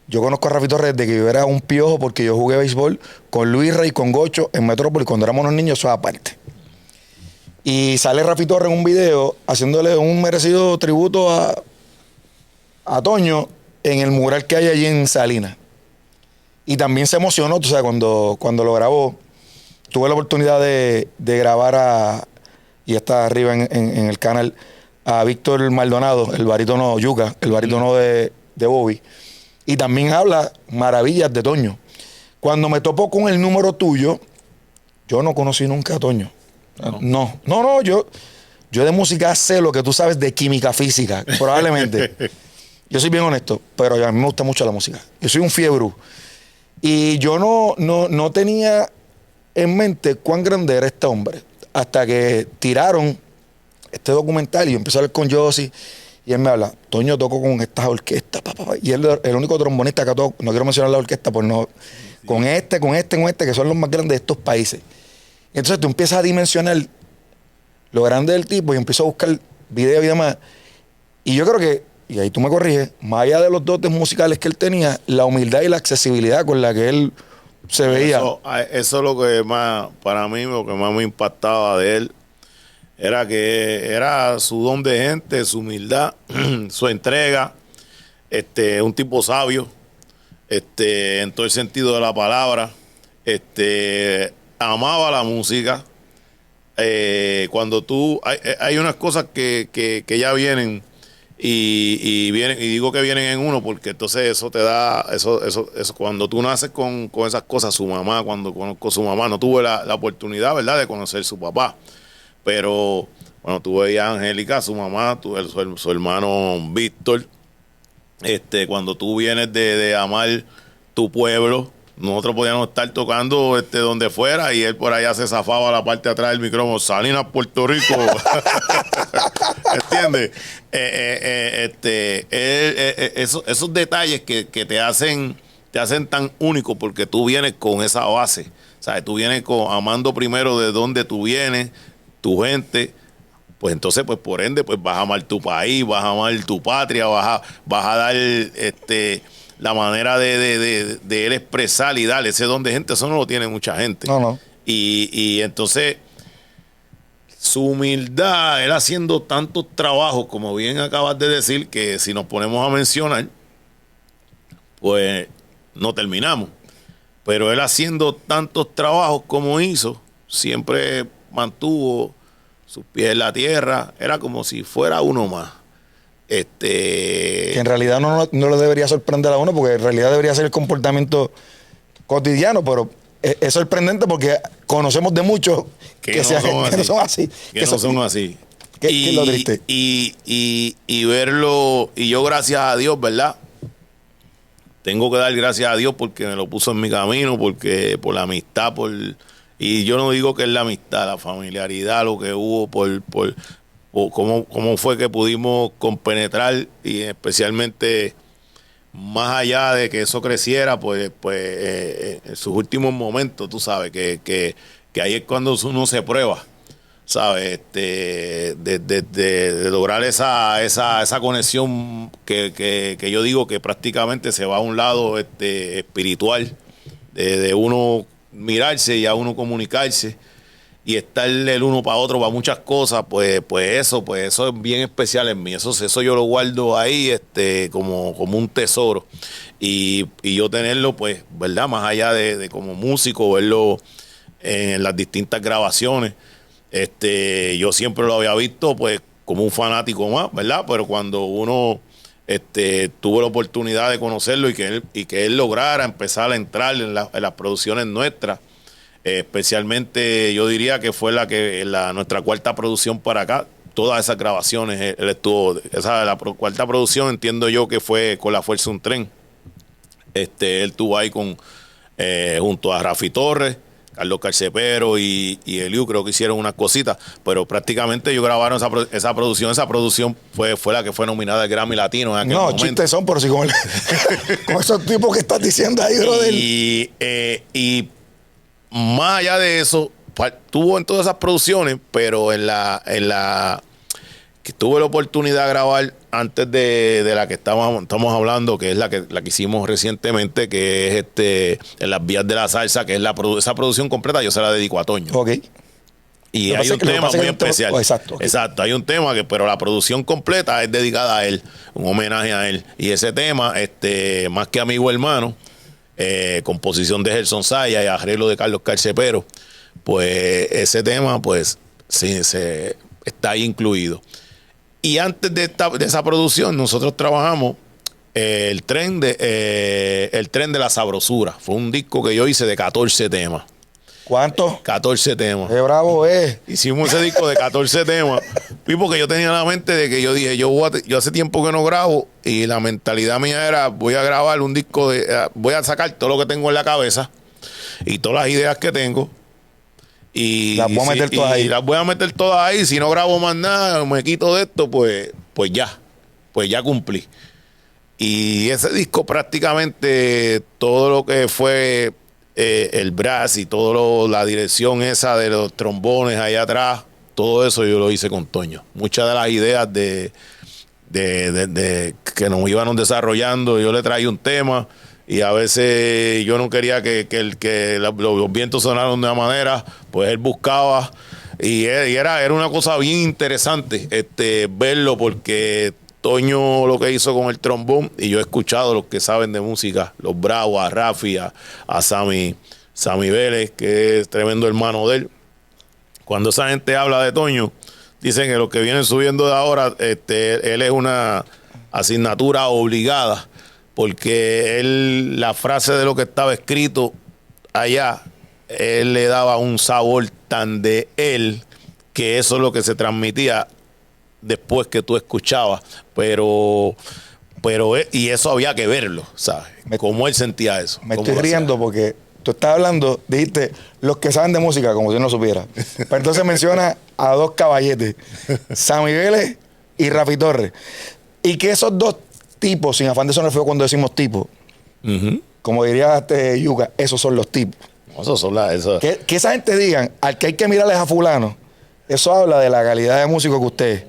yo conozco a Rafi Torres desde que yo era un piojo, porque yo jugué béisbol con Luis Rey, con Gocho en Metrópolis cuando éramos unos niños, eso aparte. Y sale Rafi Torres en un video haciéndole un merecido tributo a Toño en el mural que hay allí en Salinas. Y también se emocionó, tú sabes, cuando lo grabó. Tuve la oportunidad de grabar y está arriba en el canal, a Víctor Maldonado, el barítono Yuca, el barítono de Bobby. Y también habla maravillas de Toño. Cuando me topo con el número tuyo, yo no conocí nunca a Toño. No, yo de música sé lo que tú sabes de química física, probablemente. Yo soy bien honesto, pero a mí me gusta mucho la música. Yo soy un fiebre. Y yo no tenía en mente cuán grande era este hombre. Hasta que tiraron este documental y yo empecé a hablar con Josie y él me habla, Toño tocó con estas orquestas, y él es el único trombonista que tocó, no quiero mencionar la orquesta, pues no, sí. con este, que son los más grandes de estos países. Y entonces tú empiezas a dimensionar lo grande del tipo y empiezo a buscar videos y demás. Y yo creo que, y ahí tú me corriges, más allá de los dotes musicales que él tenía, la humildad y la accesibilidad con la que él se veía. Eso es lo que más, para mí, lo que más me impactaba de él, era que era su don de gente, su humildad, su entrega, un tipo sabio, en todo el sentido de la palabra, amaba la música. Cuando tú, hay unas cosas que ya vienen y vienen, y digo que vienen en uno porque entonces eso te da, eso cuando tú naces con esas cosas, su mamá, cuando conozco a su mamá, no tuve la oportunidad, ¿verdad?, de conocer a su papá. Pero cuando tú veías a Angélica, su mamá, su hermano Víctor, cuando tú vienes de amar tu pueblo, nosotros podíamos estar tocando donde fuera y él por allá se zafaba la parte de atrás del micrófono, Salinas, Puerto Rico. ¿Entiendes? Esos detalles que te hacen tan único porque tú vienes con esa base. ¿Sabes? Tú vienes amando primero de dónde tú vienes, tu gente, pues entonces, pues por ende, pues vas a amar tu país, vas a amar tu patria, vas a dar la manera de él expresar y darle ese don de gente. Eso no lo tiene mucha gente. No. Y entonces, su humildad, él haciendo tantos trabajos, como bien acabas de decir, que si nos ponemos a mencionar, pues no terminamos. Pero él haciendo tantos trabajos como hizo, siempre mantuvo sus pies en la tierra, era como si fuera uno más. Que en realidad no le debería sorprender a uno, porque en realidad debería ser el comportamiento cotidiano, pero es sorprendente porque conocemos de muchos que no son así. Que no son así. ¿Qué es lo triste? Y verlo, y yo gracias a Dios, ¿verdad? Tengo que dar gracias a Dios porque me lo puso en mi camino, porque por la amistad, y yo no digo que es la amistad, la familiaridad, lo que hubo por cómo fue que pudimos compenetrar, y especialmente más allá de que eso creciera, pues en sus últimos momentos, tú sabes, que ahí es cuando uno se prueba, ¿sabes? De lograr esa conexión que yo digo que prácticamente se va a un lado espiritual, de uno mirarse y a uno comunicarse y estar el uno para otro para muchas cosas, pues eso es bien especial en mí. Eso yo lo guardo ahí como un tesoro. Y yo tenerlo, pues, ¿verdad? Más allá de como músico, verlo en las distintas grabaciones. Yo siempre lo había visto, pues, como un fanático más, ¿verdad? Pero cuando uno tuvo la oportunidad de conocerlo y que él lograra empezar a entrar en las producciones nuestras, especialmente yo diría que fue nuestra cuarta producción para acá, todas esas grabaciones, él estuvo, cuarta producción entiendo yo que fue con La Fuerza Un Tren. Él estuvo ahí junto a Rafi Torres, Carlos Carcepero y Eliu, creo que hicieron unas cositas, pero prácticamente ellos grabaron esa producción. Esa producción fue la que fue nominada al Grammy Latino en aquel momento. Chistes son, pero sí con esos tipos que estás diciendo ahí, brother. Y más allá de eso, tuvo en todas esas producciones, pero en la que tuve la oportunidad de grabar antes de la que estamos hablando, que es la que hicimos recientemente, que es En las vías de la salsa, que es esa producción completa, yo se la dedico a Toño. Ok. Y Lo que hay pasa un es que- lo que tema pasa es muy que hay un tema- especial. oh, exacto, ok. Exacto, hay un tema que, pero la producción completa es dedicada a él, un homenaje a él. Y ese tema, más que amigo hermano, composición de Gerson Saya y arreglo de Carlos Carcepero, pues ese tema, pues, sí, está ahí incluido. Y antes de esa producción, nosotros trabajamos el tren de la sabrosura. Fue un disco que yo hice de 14 temas. ¿Cuánto? 14 temas. ¡Qué bravo es! Hicimos ese disco de 14 temas. Y porque yo tenía en la mente de que yo dije, yo hace tiempo que no grabo y la mentalidad mía era, voy a grabar un disco voy a sacar todo lo que tengo en la cabeza y todas las ideas que tengo. Y Las voy a meter todas ahí. las voy a meter todas ahí. Si no grabo más nada, me quito de esto, pues ya cumplí. Y ese disco prácticamente todo lo que fue el brass y la dirección esa de los trombones allá atrás, todo eso yo lo hice con Toño. Muchas de las ideas de que nos íbamos desarrollando, yo le traía un tema y a veces yo no quería que los vientos sonaran de una manera, pues él buscaba y era una cosa bien interesante verlo, porque Toño lo que hizo con el trombón, y yo he escuchado los que saben de música, los Bravos, a Rafi, a Sammy Vélez, que es tremendo hermano de él. Cuando esa gente habla de Toño, dicen que los que vienen subiendo de ahora, él es una asignatura obligada, porque la frase de lo que estaba escrito allá, él le daba un sabor tan de él, que eso es lo que se transmitía después que tú escuchabas, pero y eso había que verlo, ¿sabes? Cómo él sentía eso. Me estoy riendo porque tú estás hablando, dijiste, los que saben de música, como si no supiera. Pero entonces menciona a dos caballetes, Sammy Vélez y Rafi Torres. Y que esos dos tipos, sin afán de sonar feo cuando decimos tipos, como diría Yuka, esos son los tipos. Esos son Que esa gente digan, al que hay que mirarles a fulano, eso habla de la calidad de músico que usted es.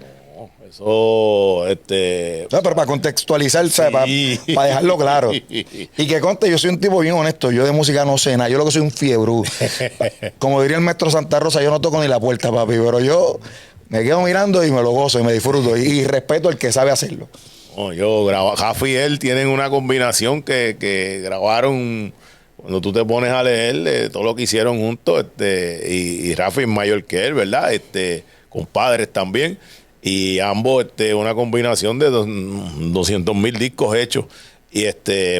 Eso, No, pero para contextualizar, ¿sabes? Sí. Para dejarlo claro. Y que conste, yo soy un tipo bien honesto. Yo de música no sé nada. Yo lo que soy un fiebrú. Como diría el maestro Santa Rosa, yo no toco ni la puerta, papi. Pero yo me quedo mirando y me lo gozo y me disfruto. Y respeto al que sabe hacerlo. Jafi y él tienen una combinación que grabaron. Cuando tú te pones a leer todo lo que hicieron juntos, y Rafi es mayor que él, ¿verdad? Compadres también. Y ambos, una combinación de 200,000 discos hechos.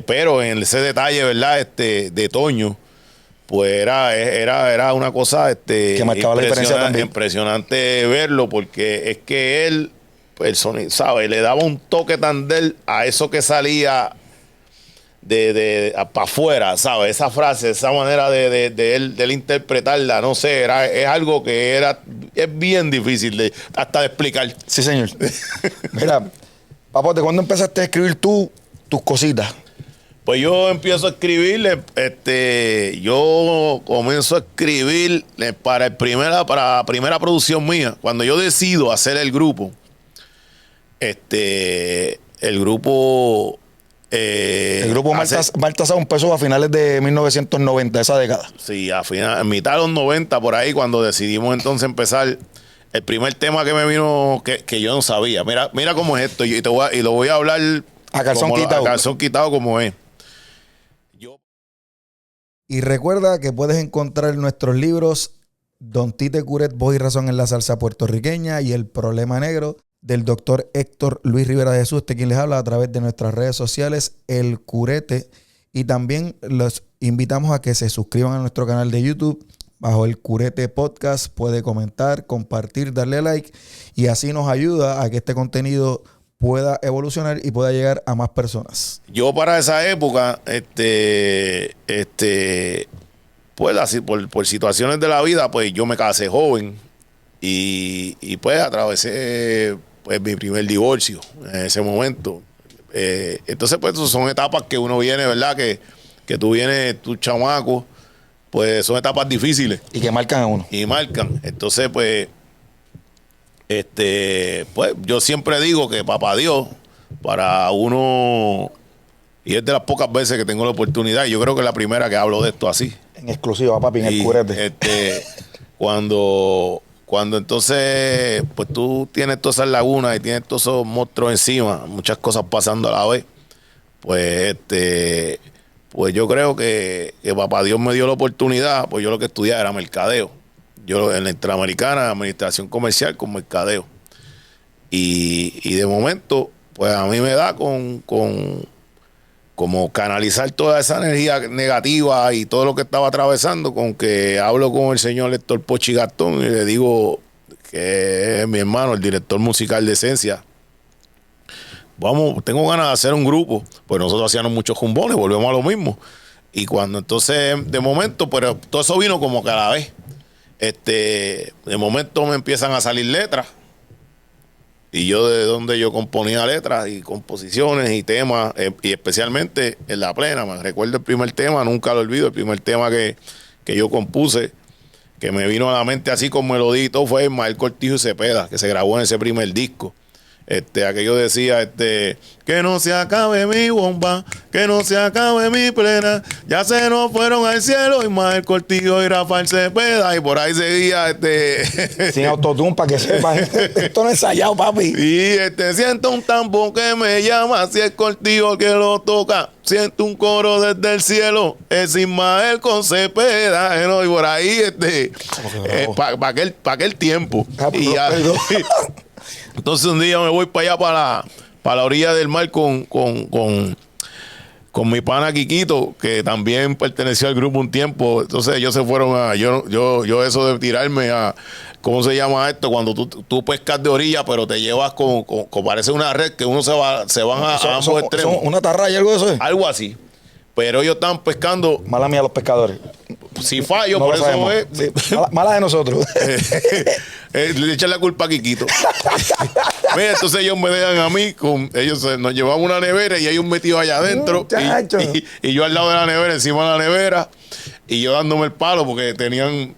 Pero en ese detalle, ¿verdad? De Toño, pues era una cosa que marcaba la diferencia también. Impresionante verlo, porque es que él, el sonido, ¿sabes? Le daba un toque tan de él a eso que salía para afuera, ¿sabes? Esa frase, esa manera de él interpretarla, no sé, es algo que es bien difícil hasta de explicar. Sí, señor. Mira, papote, ¿cuándo empezaste a escribir tus cositas? Pues yo empiezo a escribir, yo comienzo a escribir para la primera producción mía. Cuando yo decido hacer el grupo, el grupo Baltasar empezó a finales de 1990, esa década. Sí, en mitad de los 90, por ahí, cuando decidimos entonces empezar, el primer tema que me vino, que yo no sabía. Mira cómo es esto, y lo voy a hablar a calzón quitado. A calzón quitado como es. Y recuerda que puedes encontrar nuestros libros Don Tite Curet, Voz y Razón en la Salsa Puertorriqueña y El Problema Negro, del doctor Héctor Luis Rivera de Jesús, quien les habla, a través de nuestras redes sociales, El Curete. Y también los invitamos a que se suscriban a nuestro canal de YouTube bajo El Curete Podcast. Puede comentar, compartir, darle like, y así nos ayuda a que este contenido pueda evolucionar y pueda llegar a más personas. Yo para esa época, pues así, por situaciones de la vida, pues yo me casé joven y pues atravesé pues mi primer divorcio en ese momento. Entonces pues son etapas que uno viene, ¿verdad? Que tú vienes, tu chamaco, pues son etapas difíciles. Y que marcan a uno. Y marcan. Entonces pues, pues yo siempre digo que papá Dios, para uno, y es de las pocas veces que tengo la oportunidad, y yo creo que es la primera que hablo de esto así. En exclusiva, papi, en El Curete. cuando entonces, pues tú tienes todas esas lagunas y tienes todos esos monstruos encima, muchas cosas pasando a la vez, pues pues yo creo que papá Dios me dio la oportunidad, pues yo lo que estudiaba era mercadeo. Yo en la Interamericana, administración comercial con mercadeo. Y de momento, pues a mí me da como canalizar toda esa energía negativa y todo lo que estaba atravesando, con que hablo con el señor Héctor Pochi Gastón y le digo que es mi hermano, el director musical de Esencia. Vamos, tengo ganas de hacer un grupo, pues nosotros hacíamos muchos jumbones, volvemos a lo mismo. Y cuando entonces, de momento, pero todo eso vino como que a la vez. De momento me empiezan a salir letras. Y yo de donde yo componía letras y composiciones y temas, y especialmente en La Plena, me recuerdo el primer tema, nunca lo olvido, el primer tema que yo compuse, que me vino a la mente así con melodía y todo, fue Ismael Cortijo y Cepeda, que se grabó en ese primer disco. Aquello decía, que no se acabe mi bomba, que no se acabe mi plena, ya se nos fueron al cielo Ismael Cortijo y Rafael Cepeda, y por ahí seguía, sin autotune, para que sepan, esto no es ensayado, papi. Y siento un tambor que me llama, si es Cortijo que lo toca, siento un coro desde el cielo, es Ismael con Cepeda, y por ahí, para aquel tiempo. Y ya, entonces un día me voy para allá, para la orilla del mar con mi pana Quiquito, que también perteneció al grupo un tiempo. Entonces ellos se fueron yo eso de tirarme a, ¿cómo se llama esto? Cuando tú pescas de orilla, pero te llevas con parece una red que uno se van a ambos extremos. ¿Una tarraya, algo de eso? Algo así. Pero ellos estaban pescando. Mala mía los pescadores. Si fallo, no por eso sabemos. es. Sí, mala de nosotros. Le echan la culpa a Quiquito. Mira, entonces ellos me dejan a mí, nos llevaban una nevera y ellos metidos allá adentro. Y yo al lado de la nevera, encima de la nevera, y yo dándome el palo porque tenían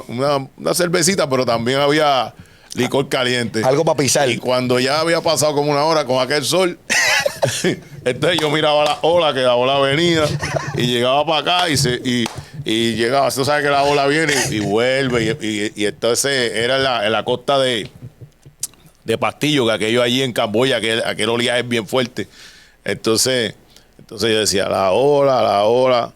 una cervecita, pero también había licor caliente. Algo para pisar. Y cuando ya había pasado como una hora con aquel sol, entonces yo miraba la ola, que la ola venía, y llegaba para acá y llegaba, tú sabes que la ola viene y vuelve, y entonces era en la costa de Pastillo, que aquello allí en Camboya, aquel oleaje es bien fuerte. Entonces yo decía, la ola,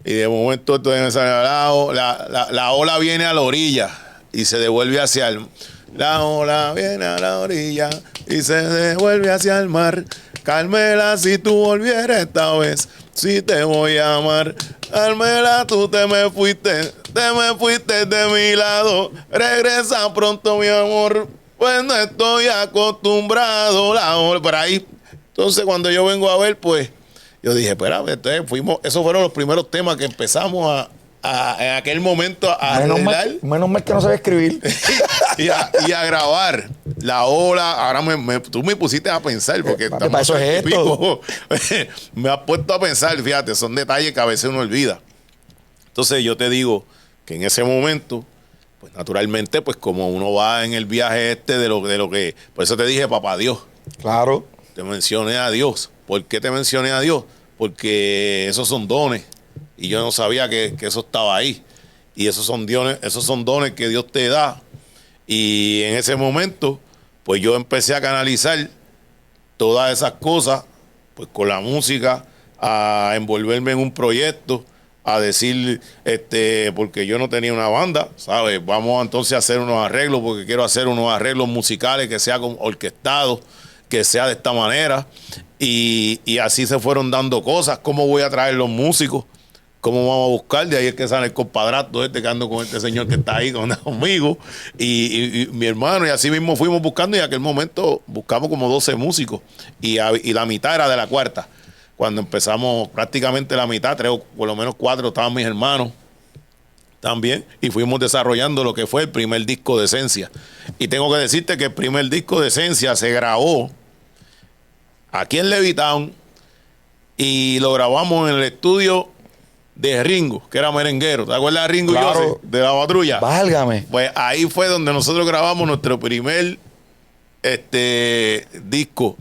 y de momento entonces la ola viene a la orilla y se devuelve hacia el... La ola viene a la orilla y se devuelve hacia el mar. Carmela, si tú volvieras esta vez, si te voy a amar. Carmela, tú te me fuiste de mi lado. Regresa pronto, mi amor, pues no estoy acostumbrado. La ola, por ahí. Entonces, cuando yo vengo a ver, pues, yo dije, espera, entonces esos fueron los primeros temas que empezamos en aquel momento a arreglar. Menos mal que no sabe escribir. y a grabar la ola. Ahora tú me pusiste a pensar, porque para eso es esto. Me has puesto a pensar, fíjate, son detalles que a veces uno olvida. Entonces yo te digo que en ese momento, pues naturalmente, pues como uno va en el viaje de lo que, por eso te dije, papá Dios. Claro. Te mencioné a Dios. ¿Por qué te mencioné a Dios? Porque esos son dones. Y yo no sabía que eso estaba ahí. Y esos son dones que Dios te da. Y en ese momento, pues yo empecé a canalizar todas esas cosas, pues con la música, a envolverme en un proyecto, a decir, porque yo no tenía una banda, ¿sabes? Vamos entonces a hacer unos arreglos, porque quiero hacer unos arreglos musicales que sea orquestados, que sea de esta manera. Y así se fueron dando cosas. ¿Cómo voy a traer los músicos? ¿Cómo vamos a buscar? De ahí es que sale el compadrato que ando con este señor que está ahí conmigo y mi hermano, y así mismo fuimos buscando, y en aquel momento buscamos como 12 músicos y la mitad era de la cuarta. Cuando empezamos prácticamente la mitad, 3 o por lo menos 4 estaban mis hermanos también, y fuimos desarrollando lo que fue el primer disco de Esencia. Y tengo que decirte que el primer disco de Esencia se grabó aquí en Levitown y lo grabamos en el estudio de Ringo, que era merenguero. ¿Te acuerdas de Ringo? Claro. Y José, de La Patrulla? Válgame. Pues ahí fue donde nosotros grabamos nuestro primer disco.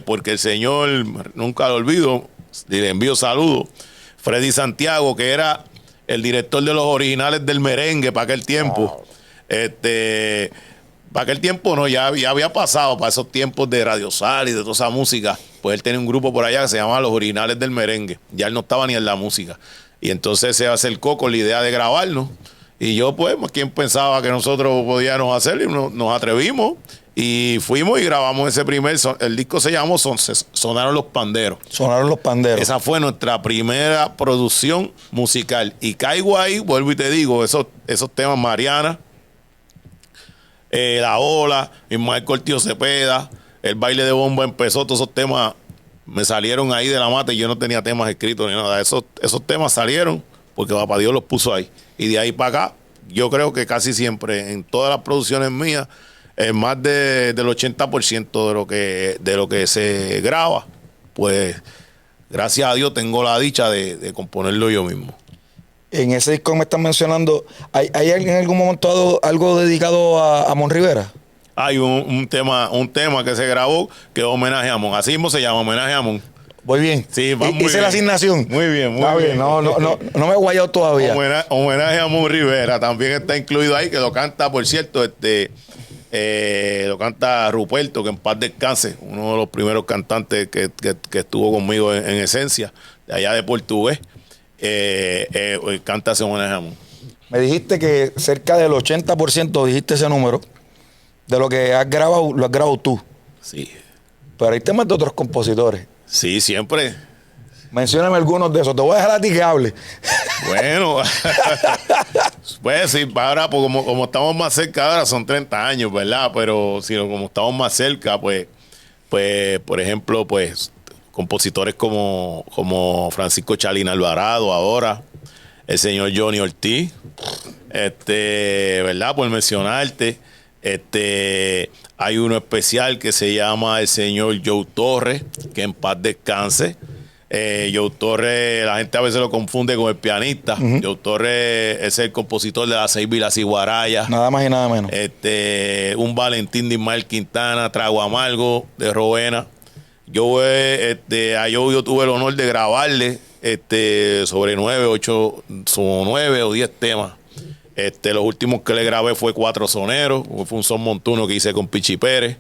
Porque el señor, nunca lo olvido, le envío saludos, Freddy Santiago, que era el director de los originales del merengue para aquel tiempo. Wow. Para aquel tiempo no, ya había pasado, para esos tiempos de Radio Sal y de toda esa música, pues él tenía un grupo por allá que se llamaba Los Originales del Merengue. Ya él no estaba ni en la música. Y entonces se acercó con la idea de grabarnos. Y yo, pues, ¿quién pensaba que nosotros podíamos hacerlo? Y nos atrevimos y fuimos y grabamos ese el disco se llamó Sonaron los Panderos. Sonaron los Panderos. Esa fue nuestra primera producción musical. Y caigo ahí, vuelvo y te digo, esos temas, Mariana, La Ola, Ismael Cortillo Cepeda, El Baile de Bomba empezó, todos esos temas me salieron ahí de la mata y yo no tenía temas escritos ni nada. Esos temas salieron porque Papá Dios los puso ahí. Y de ahí para acá, yo creo que casi siempre, en todas las producciones mías, más del 80% de lo que se graba, pues gracias a Dios tengo la dicha de componerlo yo mismo. En ese disco me están mencionando, ¿hay en algún momento dado algo dedicado a Mon Rivera? Hay un tema que se grabó que es homenaje a Mon. Así mismo se llama, homenaje a Mon. Voy bien. Sí, va muy Hice bien. la asignación. Muy bien, muy bien. No me he guayado todavía. Homenaje a Mon Rivera también está incluido ahí, que lo canta, por cierto, lo canta Ruperto, que en paz descanse, uno de los primeros cantantes que estuvo conmigo en Esencia, de allá de Portugués. Canta ese homenaje a Mon. Me dijiste que cerca del 80%, dijiste ese número, de lo que has grabado, lo has grabado tú. Sí. Pero hay temas de otros compositores. Sí, siempre. Mencióname algunos de esos. Te voy a dejar a ti que hable. Bueno, pues sí, ahora pues, como estamos más cerca ahora, son 30 años, ¿verdad? Pero si no, como estamos más cerca, pues por ejemplo, pues compositores como Francisco Chalín Alvarado ahora, el señor Johnny Ortiz, ¿verdad? Por mencionarte, hay uno especial que se llama el señor Joe Torres, que en paz descanse. Joe Torres, la gente a veces lo confunde con el pianista. Joe Torres es el compositor de La Ceiba y la Ciguaraya. Nada más y nada menos. Un Valentín de Ismael Quintana, Trago Amargo de Rowena. A Joe yo tuve el honor de grabarle sobre 9 o 10 temas. Los últimos que le grabé fue 4 soneros, fue un son montuno que hice con Pichi Pérez.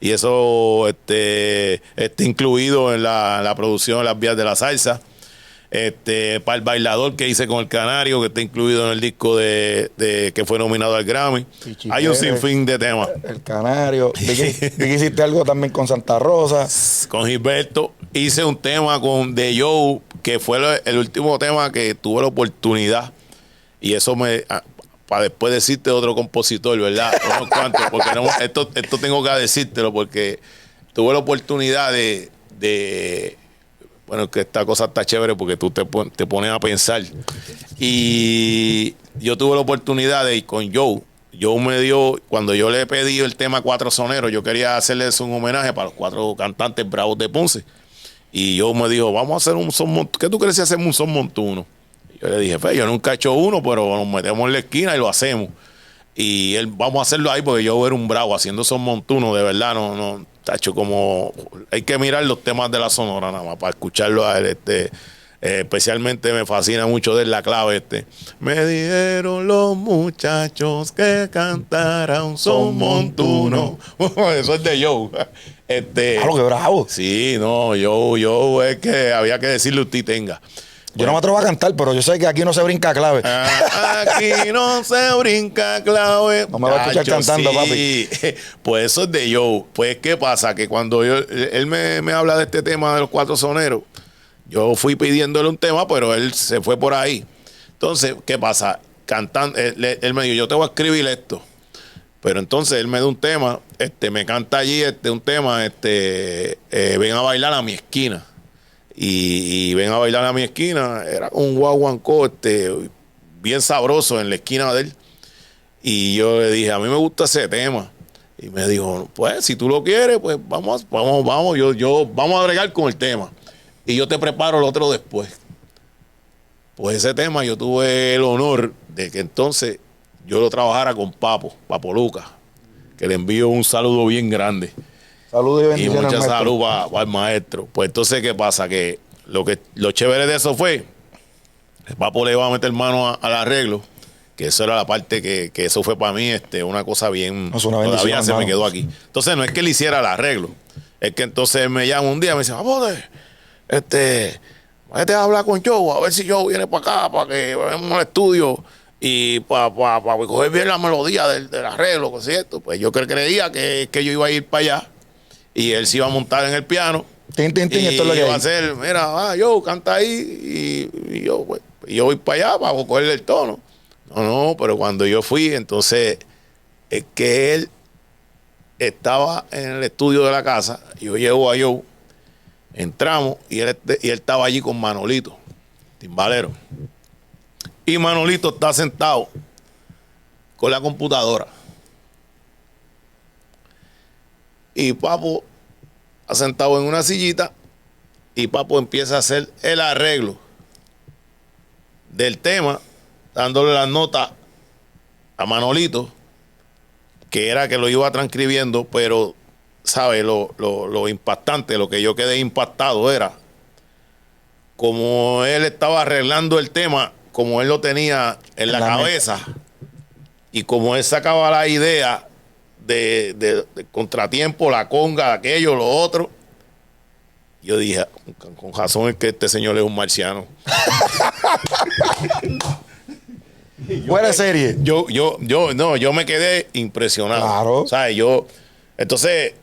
Y eso está incluido en la producción de Las Vías de la Salsa. Para el bailador que hice con el Canario, que está incluido en el disco que fue nominado al Grammy. Pichi Hay un Pérez, sinfín de temas. El Canario. Vi que hiciste algo también con Santa Rosa. Con Gilberto. Hice un tema de Joe, que fue el último tema que tuve la oportunidad. Y eso para después decirte otro compositor, ¿verdad? Unos cuantos, porque esto tengo que decírtelo, porque tuve la oportunidad bueno, que esta cosa está chévere porque tú te pones a pensar. Y yo tuve la oportunidad de ir con Joe. Joe me dio, cuando yo le pedí el tema 4 soneros, yo quería hacerles un homenaje para los 4 cantantes bravos de Ponce. Y Joe me dijo, vamos a hacer un son montuno. ¿Qué tú crees si hacemos un son montuno? Yo le dije, yo nunca he hecho uno, pero nos metemos en la esquina y lo hacemos. Y vamos a hacerlo ahí porque yo era un bravo haciendo son montunos, de verdad, no, tacho, como hay que mirar los temas de la Sonora nada más para escucharlo a él, especialmente me fascina mucho de la clave Me dijeron los muchachos que cantara un son montuno. Eso es de Joe. Claro, que bravo. Sí, no, Joe es que había que decirle usted tenga. Yo no me atrevo a cantar, pero yo sé que aquí no se brinca clave. Aquí no se brinca clave. No me va a escuchar cantando, sí. Papi. Pues eso es de Joe. Pues, ¿qué pasa? Que cuando él me habla de este tema de los 4 soneros, yo fui pidiéndole un tema, pero él se fue por ahí. Entonces, ¿qué pasa? Cantando, él me dijo, yo te voy a escribir esto. Pero entonces él me da un tema, me canta allí un tema, ven a bailar a mi esquina. Y ven a bailar a mi esquina, era un guaguancó bien sabroso en la esquina de él. Y yo le dije, a mí me gusta ese tema. Y me dijo, pues si tú lo quieres, pues vamos, vamos a bregar con el tema. Y yo te preparo el otro después. Pues ese tema yo tuve el honor de que entonces yo lo trabajara con Papo Lucas, que le envío un saludo bien grande. Saludos y bendiciones. Y mucha salud para el maestro. Pues entonces, ¿qué pasa? Que lo chévere de eso fue, el Papo le va a meter mano al arreglo Que eso era la parte que eso fue para mí una cosa bien... Es una bendición, todavía se me hermano. quedó aquí. Entonces, no es que le hiciera el arreglo. Es que entonces él me llama un día y me dice, vamos, vete a hablar con Joe, a ver si Joe viene para acá, para que vayamos al estudio y para coger bien la melodía del arreglo, ¿no es cierto? Pues yo creía que yo iba a ir para allá y él se iba a montar en el piano. Tin, tin, tin, Y esto es lo que iba a hay. hacer, mira, Joe, canta ahí y yo, pues, yo voy para allá para cogerle el tono. No, pero cuando yo fui, entonces es que él estaba en el estudio de la casa, yo llego a Joe, entramos y él estaba allí con Manolito, timbalero. Y Manolito está sentado con la computadora. Y Papo está sentado en una sillita y Papo empieza a hacer el arreglo del tema, dándole las notas a Manolito, que era que lo iba transcribiendo, pero, ¿sabes? Lo impactante, lo que yo quedé impactado era como él estaba arreglando el tema, como él lo tenía en la cabeza, y como él sacaba la idea de contratiempo, la conga, aquello, lo otro. Yo dije, con razón es que este señor es un marciano. Buena serie. Yo me quedé impresionado. Claro. ¿Sabes? Entonces,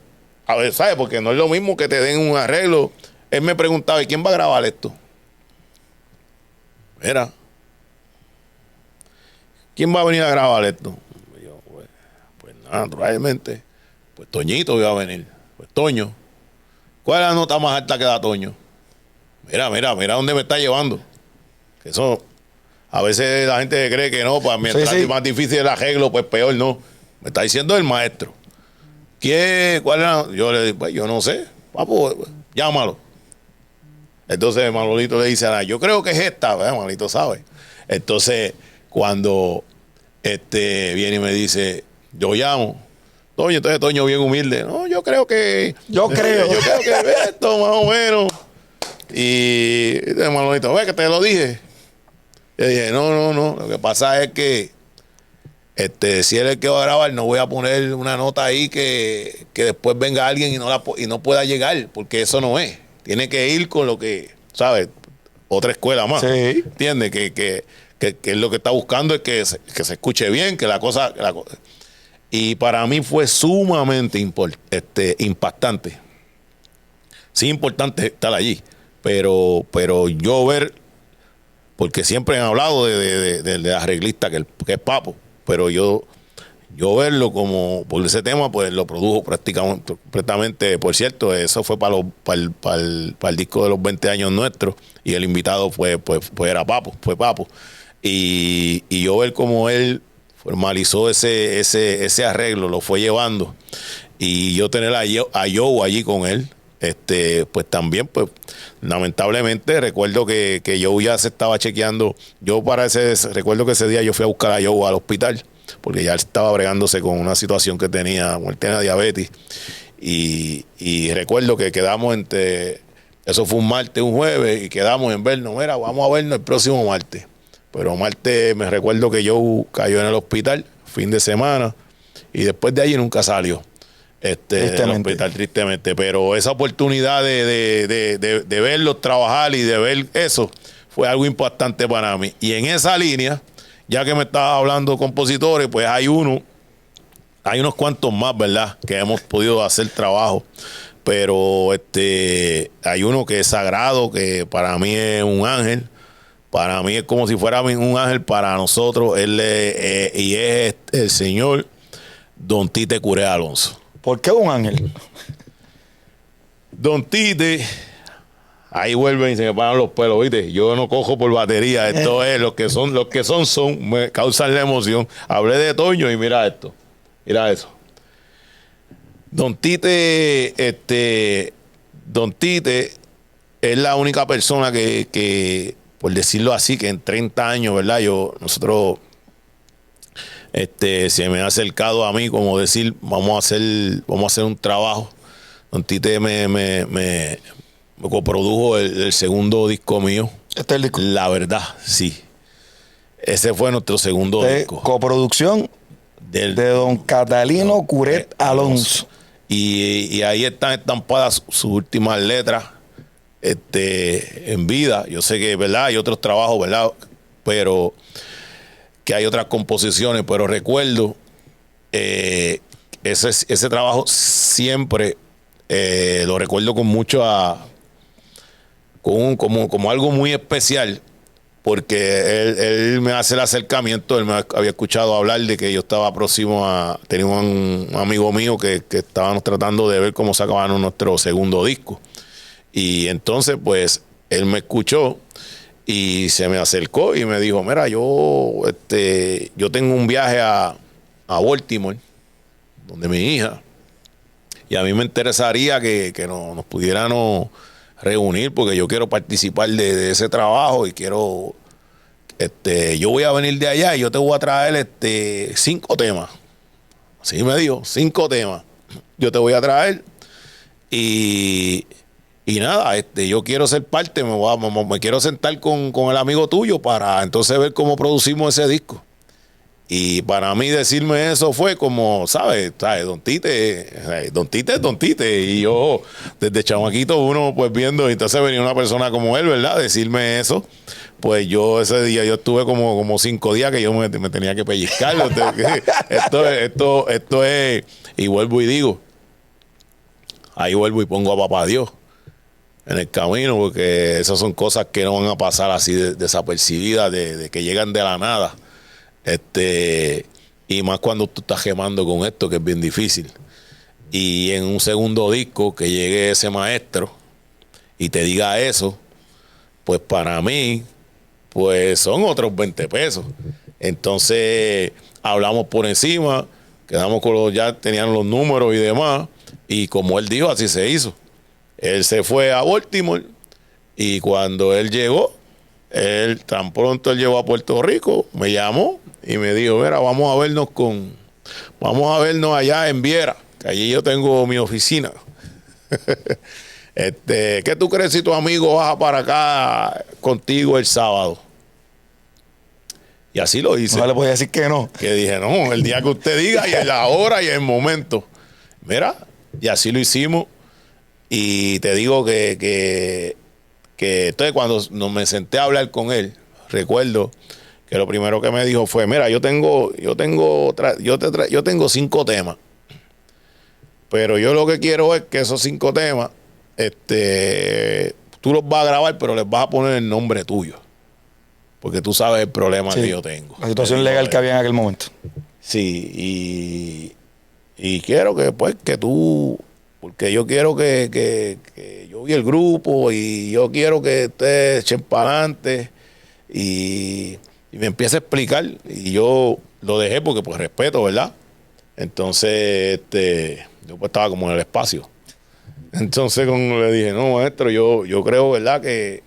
a ver, ¿sabes? Porque no es lo mismo que te den un arreglo. Él me preguntaba, ¿y quién va a grabar esto? Mira, ¿quién va a venir a grabar esto? Y yo, pues nada, naturalmente, pues Toñito iba a venir. Pues Toño. ¿Cuál es la nota más alta que da Toño? Mira dónde me está llevando. Que eso, a veces la gente cree que no, pues mientras Sí. más difícil el arreglo, pues peor no. Me está diciendo el maestro. ¿Cuál era? Yo le digo, pues yo no sé. Papo, llámalo. Entonces Manolito le dice, yo creo que es esta, ¿verdad? Manolito sabe. Entonces, cuando viene y me dice, yo llamo. Toño, entonces Toño bien humilde. No, yo creo que... Yo creo que es esto, más o menos. Y Manolito, ve que te lo dije. Yo dije, no. Lo que pasa es que si él es el que va a grabar, no voy a poner una nota ahí que después venga alguien y no pueda llegar, porque eso no es. Tiene que ir con lo que, ¿sabes? Otra escuela más. Sí. ¿Entiendes? Que es lo que está buscando es que se escuche bien, que la cosa... Y para mí fue sumamente impactante. Sí, importante estar allí, pero yo ver, porque siempre han hablado del arreglista que es Papo, pero yo verlo como por ese tema, pues lo produjo prácticamente, por cierto, eso fue para el disco de los 20 años nuestros, y el invitado pues era Papo, fue Papo. Y yo ver cómo él formalizó ese arreglo, lo fue llevando, y yo tener a Joe allí con él, pues también, pues lamentablemente recuerdo que Joe ya se estaba chequeando. Recuerdo que ese día yo fui a buscar a Joe al hospital, porque ya estaba bregándose con una situación que tenía, él tenía diabetes, y recuerdo que quedamos eso fue un martes, un jueves, y quedamos en vernos, mira, vamos a vernos el próximo martes. Pero martes me recuerdo que Joe cayó en el hospital, fin de semana, y después de allí nunca salió del hospital, tristemente. Pero esa oportunidad de verlos trabajar y de ver eso fue algo impactante para mí. Y en esa línea, ya que me estaba hablando de compositores, pues hay unos cuantos más, ¿verdad? Que hemos podido hacer trabajo. Pero hay uno que es sagrado, que para mí es un ángel. Para mí es como si fuera un ángel para nosotros. Él y es el señor Don Tite Curé Alonso. ¿Por qué un ángel? Don Tite, ahí vuelven y se me paran los pelos, ¿viste? Yo no cojo por batería. Esto es los que son, me causan la emoción. Hablé de Toño y mira esto. Mira eso. Don Tite es la única persona que por decirlo así, que en 30 años, ¿verdad? Nosotros se me ha acercado a mí como decir, vamos a hacer un trabajo. Don Tite me coprodujo el segundo disco mío. Este es el disco. La verdad, sí. Ese fue nuestro segundo disco. Coproducción de don Catalino Curet Alonso. Y ahí están estampadas sus últimas letras en vida. Yo sé que, ¿verdad? Hay otros trabajos, ¿verdad? Pero que hay otras composiciones, pero recuerdo ese trabajo siempre lo recuerdo con mucho como algo muy especial, porque él me hace el acercamiento. Él me había escuchado hablar de que yo estaba próximo tenía un amigo mío que estábamos tratando de ver cómo sacaban nuestro segundo disco, y entonces pues él me escuchó y se me acercó y me dijo: mira, yo tengo un viaje a Baltimore, donde mi hija, y a mí me interesaría que nos pudiéramos reunir, porque yo quiero participar de ese trabajo y quiero, yo voy a venir de allá y yo te voy a traer 5 temas. Así me dijo, 5 temas. Yo te voy a traer y nada, yo quiero ser parte, me quiero sentar con el amigo tuyo para entonces ver cómo producimos ese disco. Y para mí decirme eso fue como, ¿sabes? Don Tite es Don Tite. Y yo, desde chamaquito, uno pues viendo, y entonces venía una persona como él, ¿verdad? Decirme eso. Pues yo ese día, yo estuve como 5 días que yo me tenía que pellizcar. Esto es, y vuelvo y digo, ahí vuelvo y pongo a papá Dios en el camino, porque esas son cosas que no van a pasar así desapercibidas, de que llegan de la nada. Y más cuando tú estás gemando con esto, que es bien difícil. Y en un segundo disco que llegue ese maestro y te diga eso, pues para mí, pues son otros 20 pesos. Entonces hablamos por encima, quedamos con ya tenían los números y demás, y como él dijo, así se hizo. Él se fue a Baltimore, y cuando él llegó, tan pronto él llegó a Puerto Rico, me llamó y me dijo: mira, vamos a vernos allá en Viera, que allí yo tengo mi oficina. ¿Qué tú crees si tu amigo baja para acá contigo el sábado? Y así lo hice. No le podía decir que no. Que dije: no, el día que usted diga, y en la hora y en el momento. Mira, y así lo hicimos. Y te digo que entonces cuando me senté a hablar con él, recuerdo que lo primero que me dijo fue: mira, yo tengo 5 temas, pero yo lo que quiero es que esos 5 temas, tú los vas a grabar, pero les vas a poner el nombre tuyo, porque tú sabes el problema que yo tengo. La situación legal que había en aquel momento. Sí, y quiero que pues que tú, porque yo quiero que yo vi el grupo y yo quiero que ustedes echen para adelante, y me empieza a explicar, y yo lo dejé porque pues respeto, ¿verdad? Entonces yo pues estaba como en el espacio. Entonces como le dije: no, maestro, yo creo, ¿verdad? Que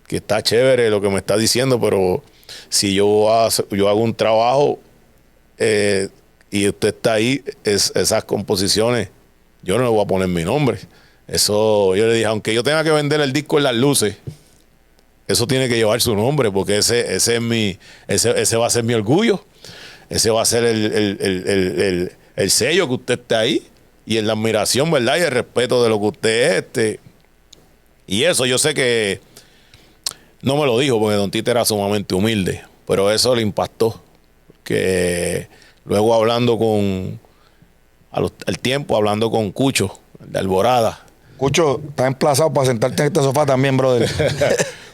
está chévere lo que me está diciendo, pero si yo hago un trabajo y usted está ahí, esas composiciones, yo no le voy a poner mi nombre. Eso, yo le dije, aunque yo tenga que vender el disco en las luces, eso tiene que llevar su nombre, porque ese va a ser mi orgullo. Ese va a ser el sello que usted esté ahí, y en la admiración, ¿verdad? Y el respeto de lo que usted es. Y eso yo sé que no me lo dijo, porque Don Tite era sumamente humilde, pero eso le impactó. Que luego hablando al tiempo, hablando con Cucho de Alborada. Cucho, estás emplazado para sentarte en este sofá también, brother.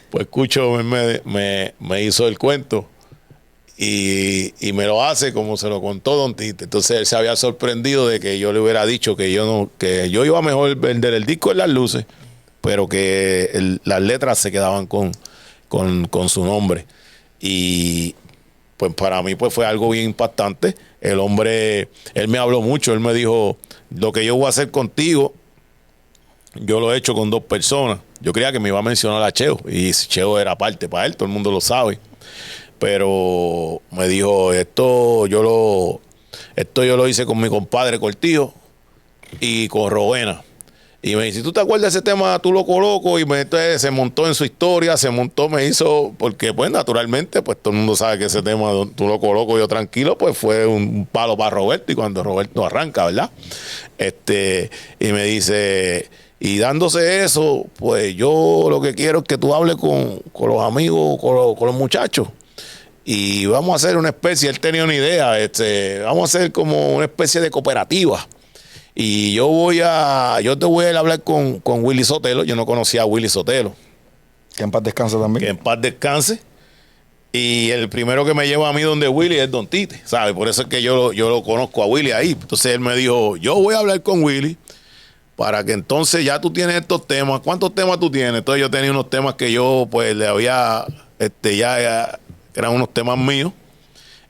Pues Cucho me hizo el cuento y me lo hace como se lo contó Don Tite. Entonces él se había sorprendido de que yo le hubiera dicho que yo iba a mejor vender el disco en las luces, pero que las letras se quedaban con su nombre. Y pues para mí pues fue algo bien impactante. El hombre, él me habló mucho, él me dijo: lo que yo voy a hacer contigo, yo lo he hecho con 2 personas. Yo creía que me iba a mencionar a Cheo, y Cheo era parte para él, todo el mundo lo sabe. Pero me dijo: esto yo lo hice con mi compadre Cortijo y con Rowena. Y me dice, ¿tú te acuerdas de ese tema Tú Loco Loco? Y entonces se montó en su historia, me hizo, porque pues naturalmente, pues todo el mundo sabe que ese tema Tú Loco Loco, Yo Tranquilo, pues fue un palo para Roberto, y cuando Roberto arranca, ¿verdad? Y me dice, y dándose eso, pues yo lo que quiero es que tú hables con los amigos, con los muchachos. Y vamos a hacer una especie, él tenía una idea, vamos a hacer como una especie de cooperativa. Y yo te voy a ir a hablar con Willy Sotelo. Yo no conocía a Willy Sotelo. Que en paz descanse también. Que en paz descanse. Y el primero que me lleva a mí donde Willy es Don Tite, ¿sabes? Por eso es que yo lo conozco a Willy ahí. Entonces él me dijo, yo voy a hablar con Willy para que entonces ya tú tienes estos temas. ¿Cuántos temas tú tienes? Entonces yo tenía unos temas que yo pues le había, ya eran unos temas míos.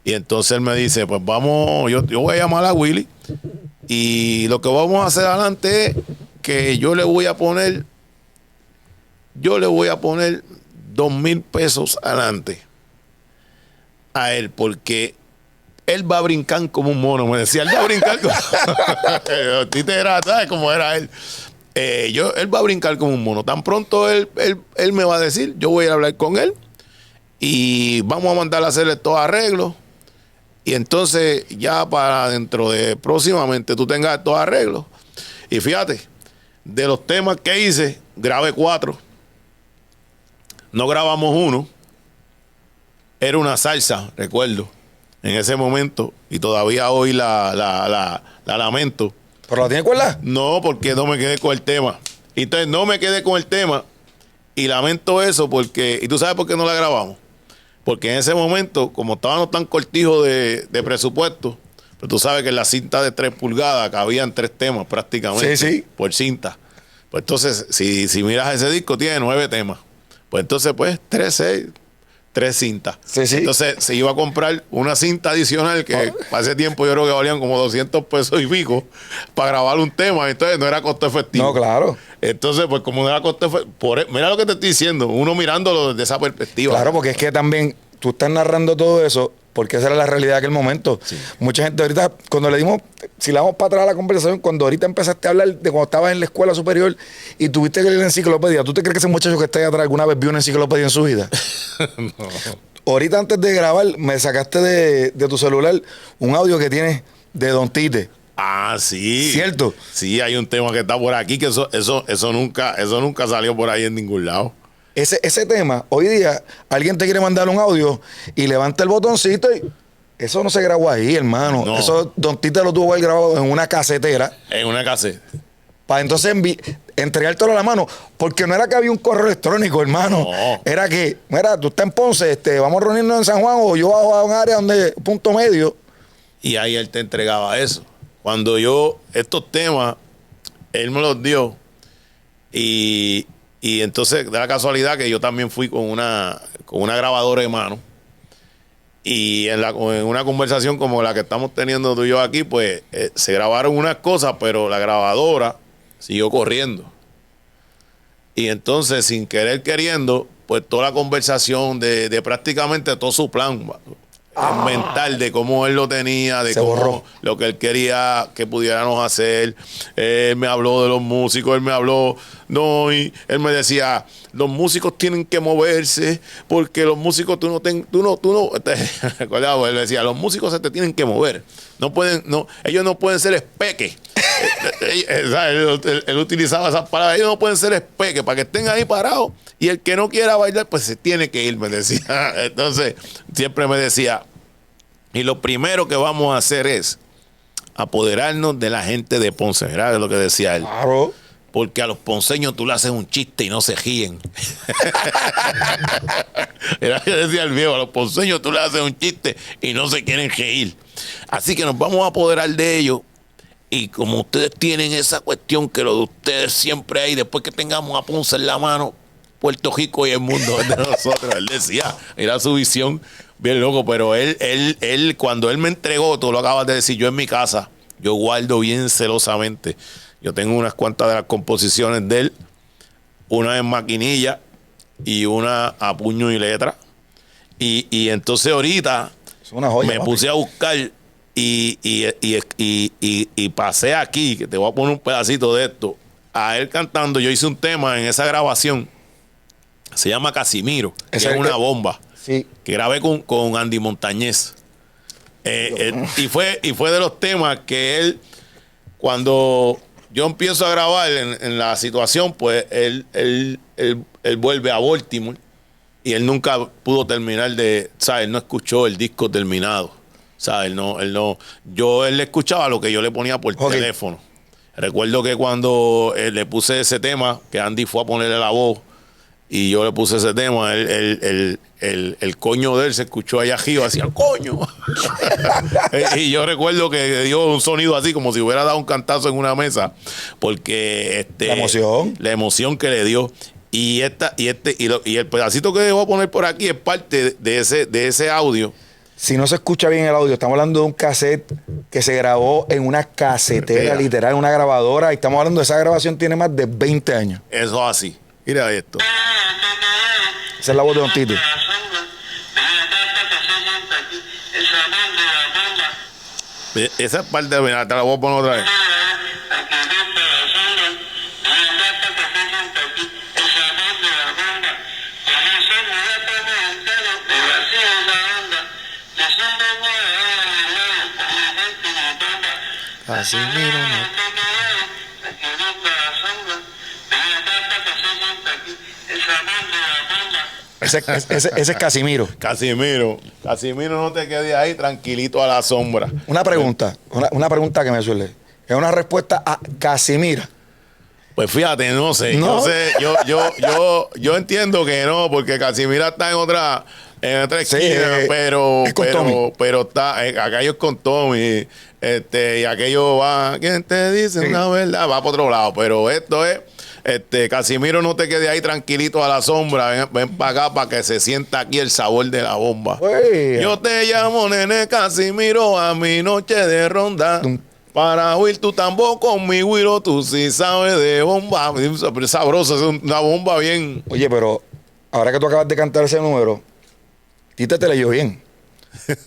Y entonces él me dice, pues vamos, yo voy a llamar a Willy. Y lo que vamos a hacer adelante es que yo le voy a poner $2,000 adelante a él, porque él va a brincar como un mono. Me decía, él va a brincar como... Tite era, ¿sabes cómo era él? Él va a brincar como un mono. Tan pronto él me va a decir, yo voy a ir a hablar con él y vamos a mandar a hacerle estos arreglos. Y entonces ya para dentro de próximamente tú tengas estos arreglos. Y fíjate, de los temas que hice, grabé 4. No grabamos uno. Era una salsa, recuerdo, en ese momento. Y todavía hoy la lamento. ¿Pero la tiene cuerda? No, porque no me quedé con el tema. Entonces no me quedé con el tema. Y lamento eso porque... ¿Y tú sabes por qué no la grabamos? Porque en ese momento, como estábamos tan cortijos de presupuesto, pues tú sabes que en la cinta de 3 pulgadas cabían 3 temas prácticamente. Sí. Por cinta. Pues entonces, si miras ese disco, tiene 9 temas. Pues entonces, 3 cintas. Sí. Entonces se iba a comprar una cinta adicional que para ese tiempo yo creo que valían como $200 y pico para grabar un tema. Entonces no era costo efectivo. No, claro. Entonces, pues como no era costo efectivo, mira lo que te estoy diciendo, uno mirándolo desde esa perspectiva. Claro, porque es que también tú estás narrando todo eso porque esa era la realidad de aquel momento. Sí. Mucha gente ahorita, cuando le dimos, si le damos para atrás a la conversación, cuando ahorita empezaste a hablar de cuando estabas en la escuela superior y tuviste que leer la enciclopedia, ¿tú te crees que ese muchacho que está ahí atrás alguna vez vio una enciclopedia en su vida? No. Ahorita antes de grabar, me sacaste de tu celular un audio que tienes de Don Tite. Ah, sí. ¿Cierto? Sí, hay un tema que está por aquí que eso nunca salió por ahí en ningún lado. Ese tema, hoy día, alguien te quiere mandar un audio y levanta el botoncito y eso no se grabó ahí, hermano. No. Eso Don Tite lo tuvo que haber grabado en una casetera. En una caseta. Para entonces entregártelo a la mano. Porque no era que había un correo electrónico, hermano. No. Era que, mira, tú estás en Ponce, vamos a reunirnos en San Juan o yo bajo a un área donde, punto medio. Y ahí él te entregaba eso. Cuando estos temas, él me los dio y entonces da la casualidad que yo también fui con una grabadora de mano y en una conversación como la que estamos teniendo tú y yo aquí, pues se grabaron unas cosas, pero la grabadora siguió corriendo. Y entonces, sin querer queriendo, pues toda la conversación de prácticamente todo su plan mental de cómo él lo tenía, de cómo borró lo que él quería que pudiéramos hacer. Él me habló de los músicos, él me habló, y él me decía, los músicos tienen que moverse, porque los músicos él decía, los músicos se te tienen que mover. Ellos no pueden ser espeques. Él utilizaba esas palabras, ellos no pueden ser espeques, para que estén ahí parados, y el que no quiera bailar, pues se tiene que ir, me decía. Entonces, siempre me decía, y lo primero que vamos a hacer es apoderarnos de la gente de Ponce. Era lo que decía él. Claro. Porque a los ponceños tú le haces un chiste y no se ríen. Era lo que decía el viejo, a los ponceños tú le haces un chiste y no se quieren reír. Así que nos vamos a apoderar de ellos. Y como ustedes tienen esa cuestión que lo de ustedes siempre hay, después que tengamos a Ponce en la mano, Puerto Rico y el mundo es de nosotros. Él decía, era su visión, bien loco, pero él cuando él me entregó, tú lo acabas de decir, yo en mi casa, yo guardo bien celosamente. Yo tengo unas cuantas de las composiciones de él, una en maquinilla y una a puño y letra. Y entonces ahorita es una joya, me puse a buscar y pasé aquí, que te voy a poner un pedacito de esto, a él cantando, yo hice un tema en esa grabación. Se llama Casimiro, que es una bomba. Sí. Que grabé con Andy Montañez. Y fue de los temas que él, cuando yo empiezo a grabar en la situación, pues él vuelve a Baltimore y él nunca pudo terminar ¿sabes? Él no escuchó el disco terminado. ¿Sabes? Él le escuchaba lo que yo le ponía por teléfono. Recuerdo que cuando le puse ese tema, que Andy fue a ponerle la voz, y yo le puse ese tema, el coño de él se escuchó allá arriba, hacía coño. Y yo recuerdo que dio un sonido así, como si hubiera dado un cantazo en una mesa, porque la emoción que le dio. Y el pedacito que voy a poner por aquí es parte de ese audio. Si no se escucha bien el audio, estamos hablando de un cassette que se grabó en una casetera, literal, una grabadora. Y estamos hablando de esa grabación, tiene más de 20 años. Eso así. Mira esto. Esa es la voz de Don Tito. Esa parte, mira, te la voy a poner otra vez. Casimiro, Ese es Casimiro. Casimiro, no te quedes ahí tranquilito a la sombra. Una pregunta que me suele. Es una respuesta a Casimiro. Pues fíjate, no sé. Yo entiendo que no, porque Casimira está en otra esquina, pero está, aquello es con Tommy, y aquello va, ¿quién te dice una verdad? Va por otro lado, pero esto es, Casimiro, no te quedes ahí tranquilito a la sombra, ven para acá para que se sienta aquí el sabor de la bomba. Wey. Yo te llamo nene Casimiro a mi noche de ronda. Para oír tu tambor con mi güiro, tú sí sabes de bomba. Sabroso, es una bomba bien. Oye, pero ahora que tú acabas de cantar ese número, Tite te leyó bien.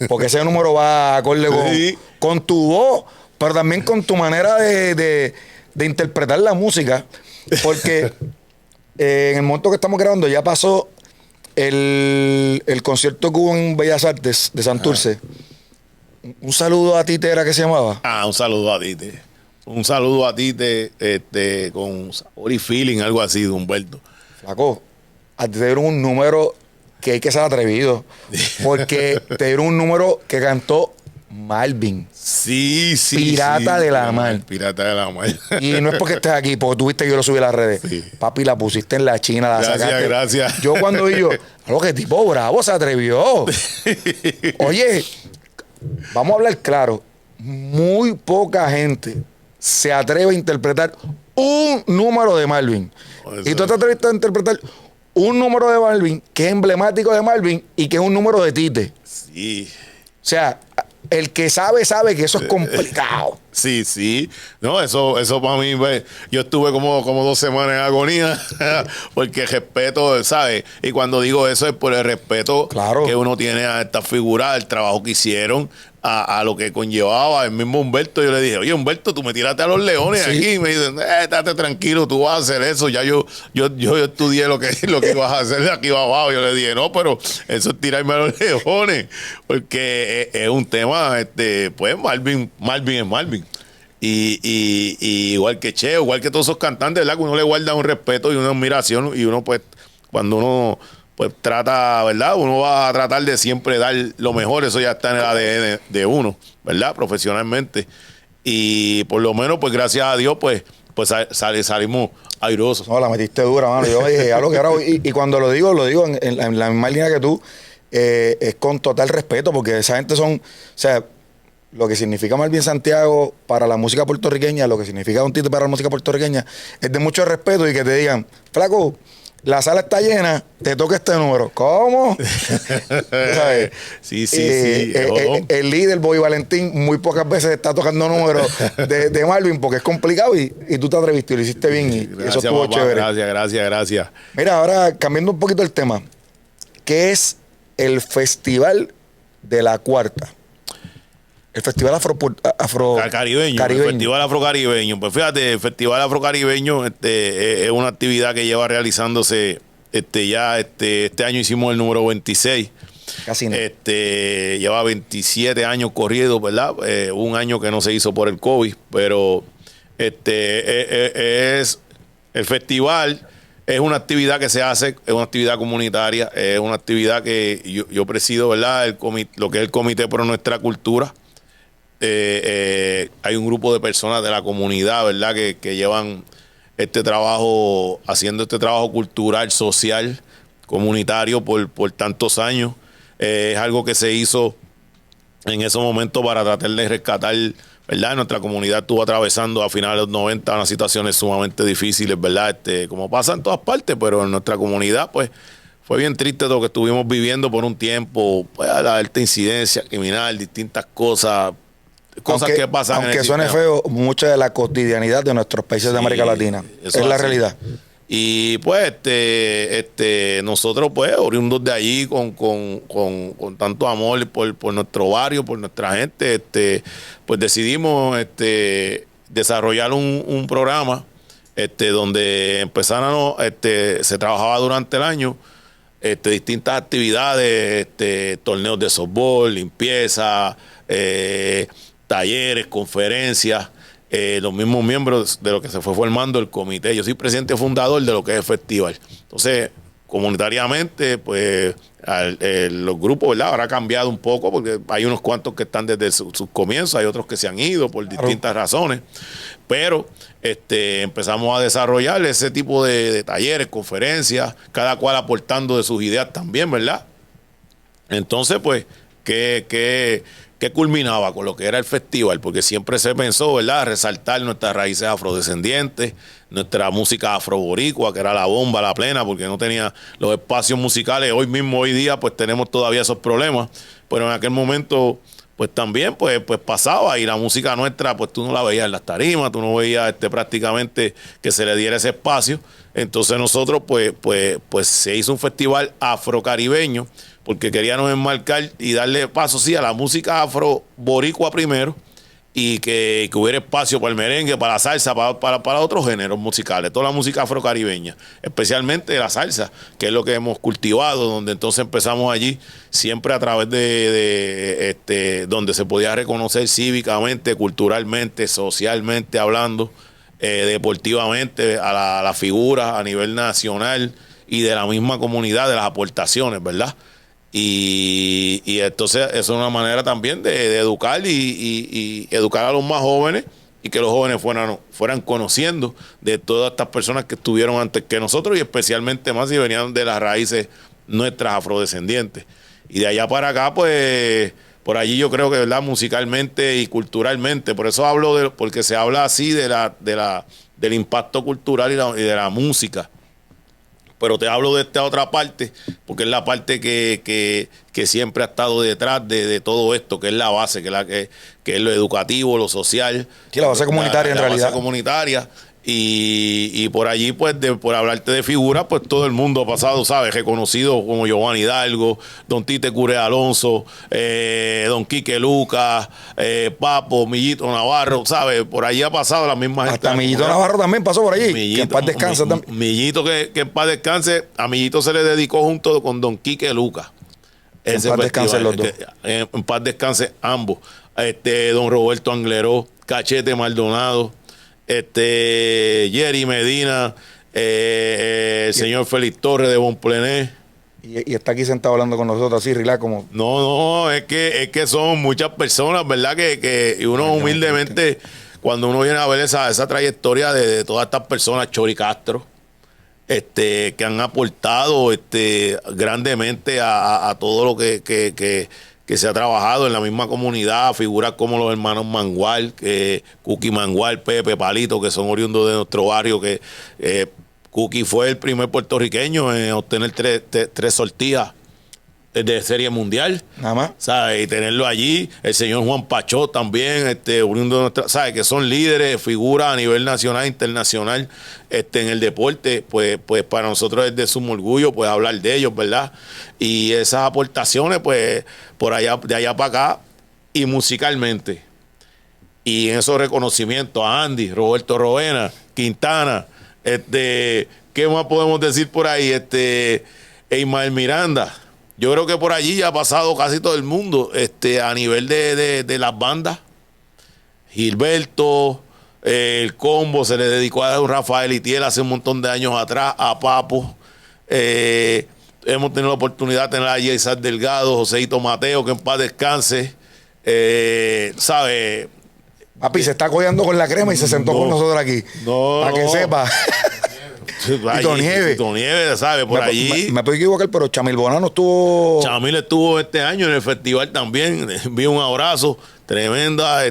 Porque ese número va acorde con tu voz, pero también con tu manera de interpretar la música. Porque en el momento que estamos grabando ya pasó el concierto que hubo en Bellas Artes de Santurce. Un saludo a Tite, ¿era que se llamaba? Un saludo a Tite. Un saludo a Tite con sabor y feeling, algo así de Humberto. Flaco, a ti te dieron un número que hay que ser atrevido. Porque te dieron un número que cantó Malvin. Sí. Pirata de la Mar. Pirata de la Mar. Y no es porque estés aquí, porque tuviste que yo lo subí a las redes. Sí. Papi, la pusiste en la China, la sacaste. Gracias. Yo cuando vi algo que tipo bravo se atrevió. Oye, vamos a hablar claro. Muy poca gente se atreve a interpretar un número de Malvin. Y tú te atreviste a interpretar un número de Malvin que es emblemático de Malvin y que es un número de Tite. Sí. O sea, el que sabe que eso es complicado. Sí. No, eso para mí, yo estuve como 2 semanas en agonía porque respeto, ¿sabes? Y cuando digo eso es por el respeto que uno tiene a esta figura, el trabajo que hicieron, a lo que conllevaba el mismo Humberto. Yo le dije, oye, Humberto, tú me tiraste a los leones aquí. Y me dicen, estate tranquilo, tú vas a hacer eso. Ya yo estudié lo que ibas a hacer de aquí abajo. Yo le dije, no, pero eso es tirarme a los leones. Porque es un tema, pues Malvin es Malvin. Y igual que Cheo, igual que todos esos cantantes, ¿verdad? Que uno le guarda un respeto y una admiración. Y uno, pues, cuando uno pues trata, ¿verdad? Uno va a tratar de siempre dar lo mejor. Eso ya está en el ADN de uno, ¿verdad? Profesionalmente. Y por lo menos, pues gracias a Dios, pues salimos airosos. No, la metiste dura, mano. Yo dije, algo que ahora, y cuando lo digo en la misma línea que tú, es con total respeto, porque esa gente son, o sea, lo que significa Malvin Santiago para la música puertorriqueña, lo que significa Don Tite para la música puertorriqueña, es de mucho respeto. Y que te digan, flaco, la sala está llena, te toca este número. ¿Cómo? ¿Sabes? Sí. El líder, Bobby Valentín, muy pocas veces está tocando números de Malvin porque es complicado y tú te atreviste y lo hiciste bien. Y gracias, eso estuvo papá, chévere. Gracias. Mira, ahora cambiando un poquito el tema, ¿qué es el Festival de la Cuarta? El Festival Caribeño. El Festival Afrocaribeño. Pues fíjate, el Festival Afrocaribeño es una actividad que lleva realizándose este año hicimos el número 26. Casi no. Lleva 27 años corridos, ¿verdad? Un año que no se hizo por el COVID, pero es el festival. Es una actividad que se hace, es una actividad comunitaria, es una actividad que yo presido, ¿verdad? Lo que es el Comité Pro Nuestra Cultura. Hay un grupo de personas de la comunidad, ¿verdad? Que llevan haciendo este trabajo cultural, social, comunitario por tantos años. Es algo que se hizo en ese momento para tratar de rescatar, ¿verdad? Nuestra comunidad estuvo atravesando a finales de los 90 unas situaciones sumamente difíciles, ¿verdad? Como pasa en todas partes, pero en nuestra comunidad, pues, fue bien triste lo que estuvimos viviendo por un tiempo, pues, la alta incidencia criminal, distintas cosas que pasan. Aunque suene feo, mucha de la cotidianidad de nuestros países de América Latina. Es la realidad. Y pues nosotros pues oriundos de allí con tanto amor por nuestro barrio, por nuestra gente, pues decidimos desarrollar un programa donde empezaron, se trabajaba durante el año distintas actividades, torneos de softball, limpieza, talleres, conferencias. Los mismos miembros de lo que se fue formando el comité. Yo soy presidente fundador de lo que es el festival. Entonces, comunitariamente, pues, los grupos, ¿verdad? Ahora ha cambiado un poco porque hay unos cuantos que están desde sus comienzos, hay otros que se han ido por distintas razones. Pero empezamos a desarrollar ese tipo de talleres, conferencias, cada cual aportando de sus ideas también, ¿verdad? Entonces, pues, ¿qué culminaba con lo que era el festival? Porque siempre se pensó, ¿verdad?, resaltar nuestras raíces afrodescendientes, nuestra música afroboricua, que era la bomba, la plena, porque no tenía los espacios musicales. Hoy día, pues tenemos todavía esos problemas, pero en aquel momento, pues también, pues pasaba, y la música nuestra, pues tú no la veías en las tarimas, tú no veías prácticamente que se le diera ese espacio. Entonces nosotros, pues se hizo un festival afrocaribeño, porque queríamos enmarcar y darle paso, sí, a la música afro-boricua primero, y que hubiera espacio para el merengue, para la salsa, para otros géneros musicales, toda la música afrocaribeña, especialmente la salsa, que es lo que hemos cultivado, donde entonces empezamos allí, siempre a través de donde se podía reconocer cívicamente, culturalmente, socialmente hablando, deportivamente, a la figura a nivel nacional y de la misma comunidad, de las aportaciones, ¿verdad? Y entonces eso es una manera también de educar y educar a los más jóvenes, y que los jóvenes fueran conociendo de todas estas personas que estuvieron antes que nosotros, y especialmente más si venían de las raíces nuestras afrodescendientes. Y de allá para acá, pues por allí yo creo que, ¿verdad?, musicalmente y culturalmente, por eso hablo porque se habla así del impacto cultural y de la música. Pero te hablo de esta otra parte, porque es la parte que siempre ha estado detrás de todo esto, que es la base, que es lo educativo, lo social. Sí, la base comunitaria en realidad. La base comunitaria. Y por allí, pues, por hablarte de figuras, pues todo el mundo ha pasado, ¿sabes? Reconocido como Giovanni Hidalgo, don Tite Curé Alonso, don Quique Lucas, Papo, Millito Navarro, ¿sabes? Por allí ha pasado la misma gente. Hasta Millito Navarro también pasó por allí. Millito, que en paz descanse también. Millito que en paz descanse. A Millito se le dedicó junto con don Quique Lucas. En paz descansen los dos. En paz descanse ambos. Don Roberto Angleró, Cachete Maldonado, Jerry Medina, el señor Félix Torres de Bonplené. Y está aquí sentado hablando con nosotros así, relax, como... No, es que son muchas personas, ¿verdad? Que uno humildemente, cuando uno viene a ver esa trayectoria de todas estas personas, Chori Castro, que han aportado grandemente a todo lo que se ha trabajado en la misma comunidad, figuras como los hermanos Mangual, Cookie Mangual, Pepe Palito, que son oriundos de nuestro barrio, que Cookie fue el primer puertorriqueño en obtener tres sortijas de serie mundial. Nada más. ¿Sabes? Y tenerlo allí. El señor Juan Pachó también, oriundo de nuestra, ¿sabes? Que son líderes, figuras a nivel nacional, internacional, en el deporte. Pues para nosotros es de sumo orgullo, pues, hablar de ellos, ¿verdad? Y esas aportaciones, pues, de allá para acá, y musicalmente. Y en esos reconocimientos a Andy, Roberto Roena, Quintana, ¿qué más podemos decir por ahí? Ismael Miranda. Yo creo que por allí ya ha pasado casi todo el mundo, a nivel de las bandas. Gilberto, el Combo, se le dedicó a Rafael Itiel hace un montón de años atrás, a Papo. Hemos tenido la oportunidad de tener a Isaac Delgado, Joseito Mateo, que en paz descanse. ¿Sabe? Papi, se está codeando con la crema y se sentó con nosotros aquí. Para que sepa. Tito Nieves. Tito Nieves, ¿sabes? Por allí. Me puedo equivocar, pero Chamil Bonano estuvo... Chamil estuvo este año en el festival también. Envío un abrazo. Tremenda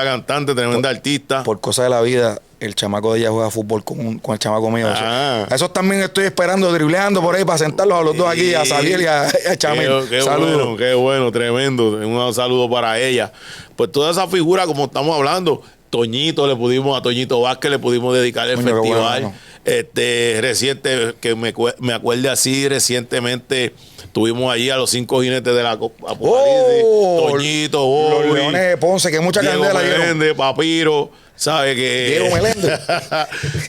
cantante, tremenda artista. Por cosa de la vida, el chamaco de ella juega fútbol con el chamaco mío. A esos también estoy esperando, dribleando por ahí para sentarlos a los dos aquí, a Xavier y a Chamil. Saludos. Qué bueno, tremendo. Un saludo para ella. Pues toda esa figura, como estamos hablando, a Toñito Vázquez le pudimos dedicar el festival. Bueno. Reciente, que me acuerde así, recientemente tuvimos allí a los 5 jinetes de la Apocalipsis. Toñito, Bobby, los Leones de Ponce, que mucha Diego candela Meléndez, Papiro, ¿sabe que? Diego Meléndez.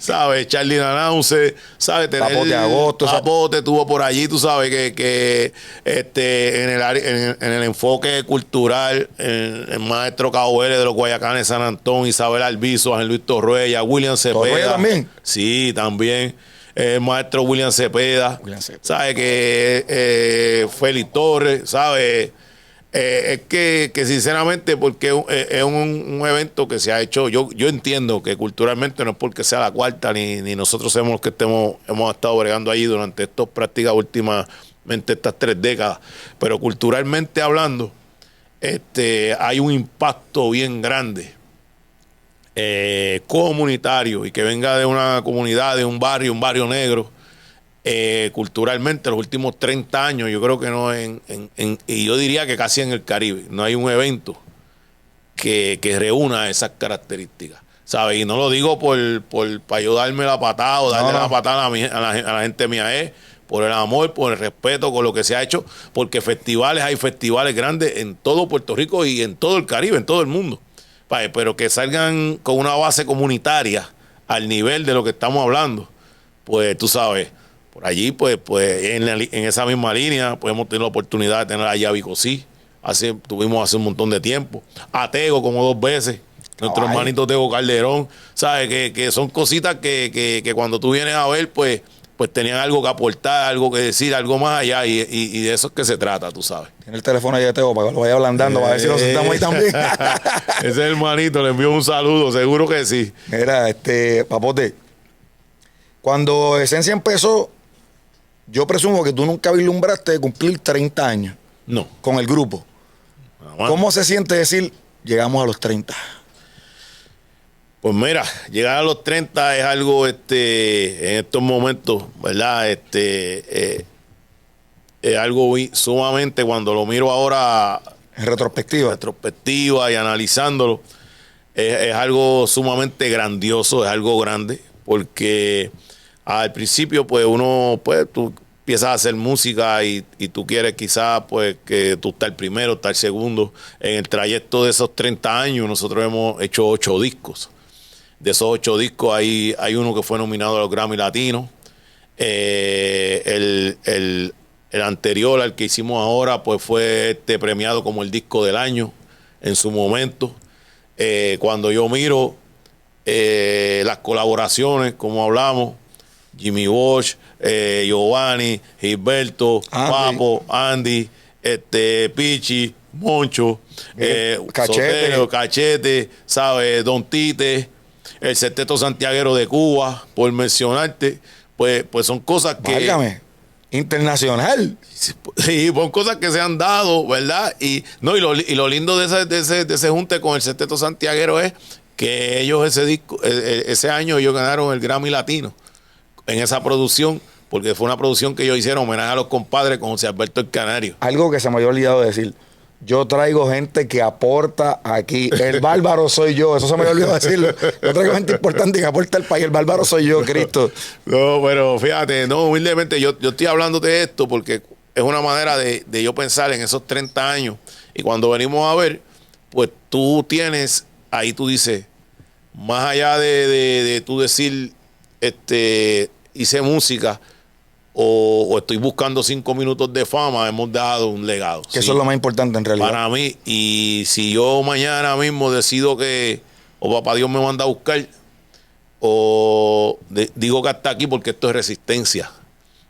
¿Sabe? Charlie Nanause, ¿sabe? Papote Agosto. Papote estuvo por allí, tú sabes que en el enfoque cultural, el maestro Cabo Vélez de los Guayacanes, San Antón, Isabel Alviso, Ángel Luis Torruella, William Cepeda. ¿Torruella también? Sí, también. El maestro William Cepeda. ¿Sabe? Que Félix Torres, ¿sabe? Es que sinceramente, porque es un evento que se ha hecho, yo entiendo que culturalmente no es porque sea la cuarta, ni nosotros somos los que hemos estado bregando allí durante estas prácticas últimamente, estas 3 décadas, pero culturalmente hablando, hay un impacto bien grande comunitario, y que venga de una comunidad, de un barrio negro. Culturalmente, los últimos 30 años, yo creo que no, y yo diría que casi en el Caribe, no hay un evento que reúna esas características, ¿sabes? Y no lo digo para yo darme la patada o darle la patada a la gente mía, por el amor, por el respeto, con lo que se ha hecho, porque hay festivales grandes en todo Puerto Rico y en todo el Caribe, en todo el mundo, pero que salgan con una base comunitaria al nivel de lo que estamos hablando, pues tú sabes. Por allí, pues en esa misma línea, pues hemos tenido la oportunidad de tener a Yavi Cosí. Tuvimos hace un montón de tiempo. A Tego como 2 veces. Nuestro hermanito Tego Calderón. ¿Sabes? Que son cositas que cuando tú vienes a ver, pues tenían algo que aportar, algo que decir, algo más allá. Y de eso es que se trata, tú sabes. Tiene el teléfono ahí de Tego para que lo vaya ablandando, para ver si nos sentamos ahí también. Ese es el hermanito, le envío un saludo, seguro que sí. Mira, Papote, cuando Esencia empezó, yo presumo que tú nunca vislumbraste de cumplir 30 años. No. Con el grupo. ¿Cómo se siente decir, llegamos a los 30? Pues mira, llegar a los 30 es algo, en estos momentos, ¿verdad? Es algo sumamente, cuando lo miro ahora en retrospectiva y analizándolo, es algo sumamente grandioso, es algo grande, porque al principio, pues tú empiezas a hacer música y tú quieres quizás, pues, que tú estás el primero, estás el segundo. En el trayecto de esos 30 años, nosotros hemos hecho 8 discos. De esos 8 discos, hay uno que fue nominado a los Grammy Latinos. El anterior al que hicimos ahora, pues fue premiado como el disco del año en su momento. Cuando yo miro las colaboraciones, como hablamos, Jimmy Walsh, Giovanni, Gilberto, Papo, Andy, Pichi, Moncho, Cachete, ¿sabes? Don Tite, el Sexteto Santiaguero de Cuba, por mencionarte, pues son cosas que... Válgame, internacional. Sí, son cosas que se han dado, ¿verdad? Y lo lindo de ese junte con el Sexteto Santiaguero es que ellos ese año ellos ganaron el Grammy Latino en esa producción, porque fue una producción que ellos hicieron homenaje a los compadres con José Alberto el Canario. Algo que se me había olvidado de decir. Yo traigo gente que aporta aquí. El bárbaro soy yo. Eso se me había olvidado decirlo. Yo traigo gente importante que aporta al país. El bárbaro soy yo, Cristo. No, pero fíjate, humildemente yo estoy hablando de esto porque es una manera de yo pensar en esos 30 años. Y cuando venimos a ver, pues tú tienes, ahí tú dices, más allá de tú decir, hice música o estoy buscando 5 minutos de fama, hemos dado un legado. Que eso es lo más importante en realidad. Para mí, y si yo mañana mismo decido que o papá Dios me manda a buscar, digo que hasta aquí porque esto es resistencia,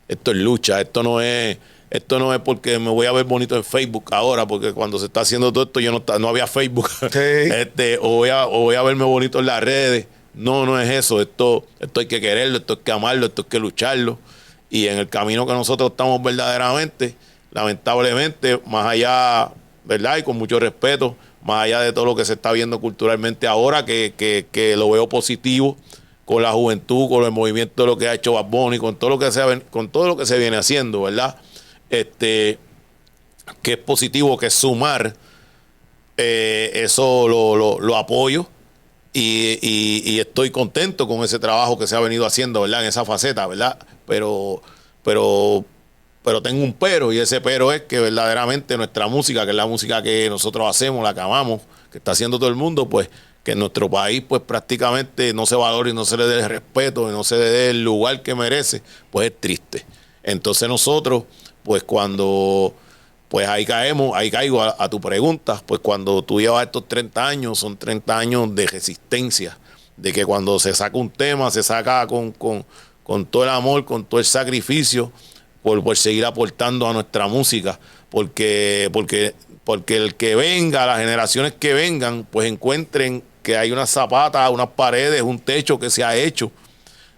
esto es lucha, esto no es porque me voy a ver bonito en Facebook ahora, porque cuando se está haciendo todo esto no había Facebook. Sí. O voy a verme bonito en las redes. No es eso. Esto hay que quererlo, esto hay que amarlo, esto hay que lucharlo. Y en el camino que nosotros estamos verdaderamente, lamentablemente, más allá, ¿verdad? Y con mucho respeto, más allá de todo lo que se está viendo culturalmente ahora, que lo veo positivo con la juventud, con el movimiento de lo que ha hecho Bad Bunny, con todo lo que se viene haciendo, ¿verdad? Que es positivo, que es sumar, eso lo apoyo y estoy contento con ese trabajo que se ha venido haciendo, ¿verdad? En esa faceta, ¿verdad? Pero tengo un pero, y ese pero es que verdaderamente nuestra música, que es la música que nosotros hacemos, la que amamos, que está haciendo todo el mundo, pues que en nuestro país pues prácticamente no se valore y no se le dé el respeto y no se le dé el lugar que merece, pues es triste. Entonces nosotros, pues cuando, pues ahí caigo a tu pregunta, pues cuando tú llevas estos 30 años, son 30 años de resistencia, de que cuando se saca un tema, se saca con todo el amor, con todo el sacrificio, por seguir aportando a nuestra música, porque el que venga, las generaciones que vengan, pues encuentren que hay unas zapatas, unas paredes, un techo que se ha hecho,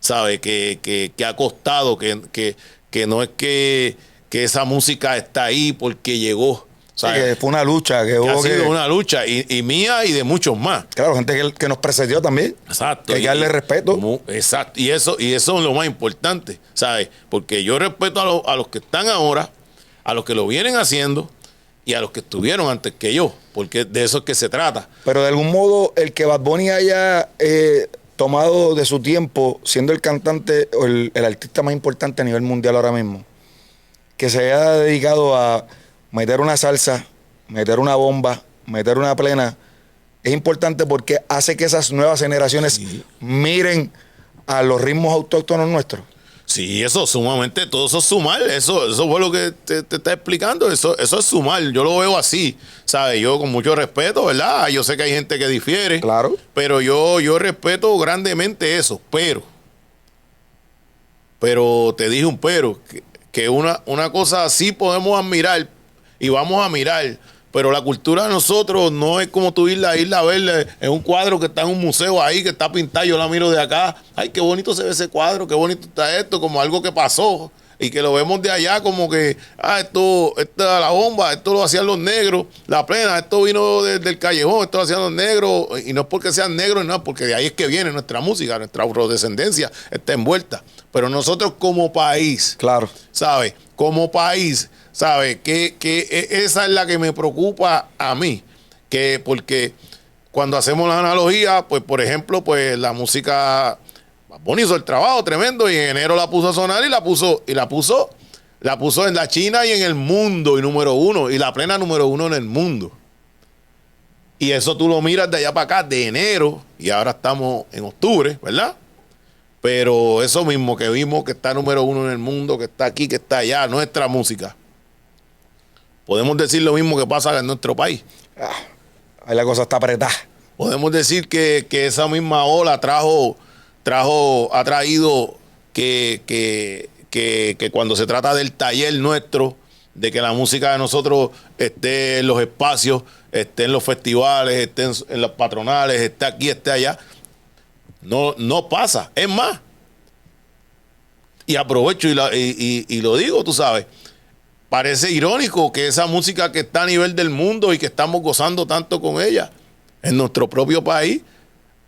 ¿sabe? Que ha costado, que no es que esa música está ahí porque llegó. Sí, que fue una lucha. Que ha sido una lucha, y mía y de muchos más. Claro, gente que nos precedió también. Exacto. Que hay que darle respeto. Exacto. Y eso es lo más importante, ¿sabes? Porque yo respeto a los que están ahora, a los que lo vienen haciendo y a los que estuvieron antes que yo, porque de eso es que se trata. Pero de algún modo, el que Bad Bunny haya tomado de su tiempo, siendo el cantante o el artista más importante a nivel mundial ahora mismo, que se haya dedicado a meter una salsa, meter una bomba, meter una plena, es importante porque hace que esas nuevas generaciones miren a los ritmos autóctonos nuestros. Sí, eso sumamente, todo eso es sumar, eso fue lo que te está explicando, eso es sumar, yo lo veo así, ¿sabes? Yo con mucho respeto, ¿verdad? Yo sé que hay gente que difiere, claro, pero yo respeto grandemente eso, pero te dije un pero, que una cosa así podemos admirar y vamos a mirar, pero la cultura de nosotros no es como tú ir a verla en un cuadro que está en un museo ahí, que está pintado, yo la miro de acá, ay, qué bonito se ve ese cuadro, qué bonito está esto, como algo que pasó, y que lo vemos de allá como que, esto la bomba, esto lo hacían los negros, la plena, esto vino del callejón, esto lo hacían los negros, y no es porque sean negros, no, porque de ahí es que viene nuestra música, nuestra afrodescendencia está envuelta, pero nosotros como país, claro, ¿sabes? Como país, ¿sabes? Que esa es la que me preocupa a mí, porque cuando hacemos la analogía, pues por ejemplo, pues la música, Bonnie hizo el trabajo tremendo y en enero la puso a sonar y la puso en la China y en el mundo, y número 1, y la plena número 1 en el mundo. Y eso tú lo miras de allá para acá, de enero, y ahora estamos en octubre, ¿verdad? Pero eso mismo que vimos, que está número 1 en el mundo, que está aquí, que está allá, nuestra música. Podemos decir lo mismo que pasa en nuestro país. Ahí la cosa está apretada. Podemos decir que esa misma ola ha traído que cuando se trata del taller nuestro, de que la música de nosotros esté en los espacios, esté en los festivales, esté en las patronales, esté aquí, esté allá, no pasa. Es más, y aprovecho y lo digo, tú sabes, parece irónico que esa música que está a nivel del mundo y que estamos gozando tanto con ella, en nuestro propio país,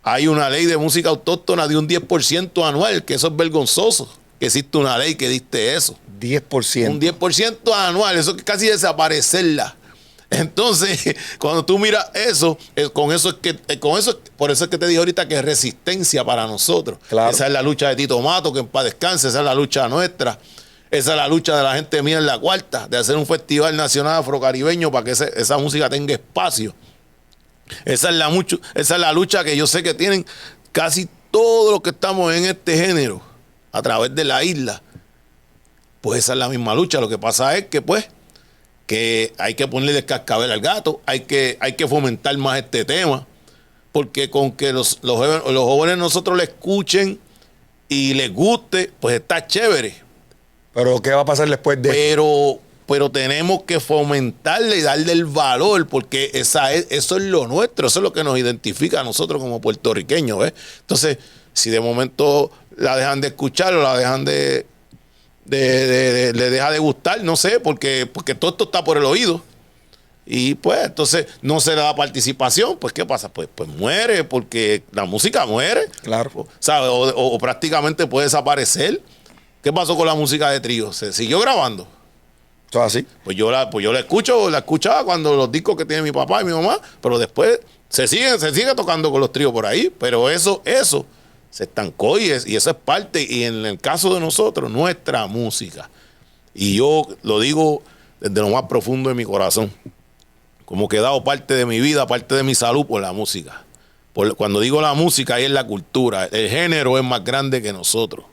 hay una ley de música autóctona de un 10% anual, que eso es vergonzoso, que existe una ley que diste eso. 10%. Un 10% anual, eso es casi desaparecerla. Entonces, cuando tú miras eso, por eso es que te dije ahorita que es resistencia para nosotros. Claro. Esa es la lucha de Tito Mato, que en paz descanse, esa es la lucha nuestra. Esa es la lucha de la gente mía en La Cuarta, de hacer un festival nacional afrocaribeño para que esa música tenga espacio. Esa es la lucha que yo sé que tienen casi todos los que estamos en este género a través de la isla. Pues esa es la misma lucha. Lo que pasa es que pues que hay que ponerle el cascabel al gato, hay que fomentar más este tema, porque con que los jóvenes nosotros le escuchen y les guste, pues está chévere. Pero ¿qué va a pasar después de Pero tenemos que fomentarle y darle el valor, porque eso es lo nuestro, eso es lo que nos identifica a nosotros como puertorriqueños, ¿ves? Entonces, si de momento la dejan de escuchar o la dejan le deja de gustar, no sé, porque todo esto está por el oído. Y pues entonces no se le da participación, pues ¿qué pasa? Pues muere, porque la música muere. Claro. ¿Sabes? O prácticamente puede desaparecer. ¿Qué pasó con la música de trío? ¿Se siguió grabando? ¿Todo así? Pues yo la escuchaba cuando los discos que tiene mi papá y mi mamá, pero después se sigue tocando con los tríos por ahí, pero eso se estancó y eso es parte, y en el caso de nosotros, nuestra música. Y yo lo digo desde lo más profundo de mi corazón, como que he dado parte de mi vida, parte de mi salud por la música. Cuando digo la música, ahí es la cultura. El género es más grande que nosotros.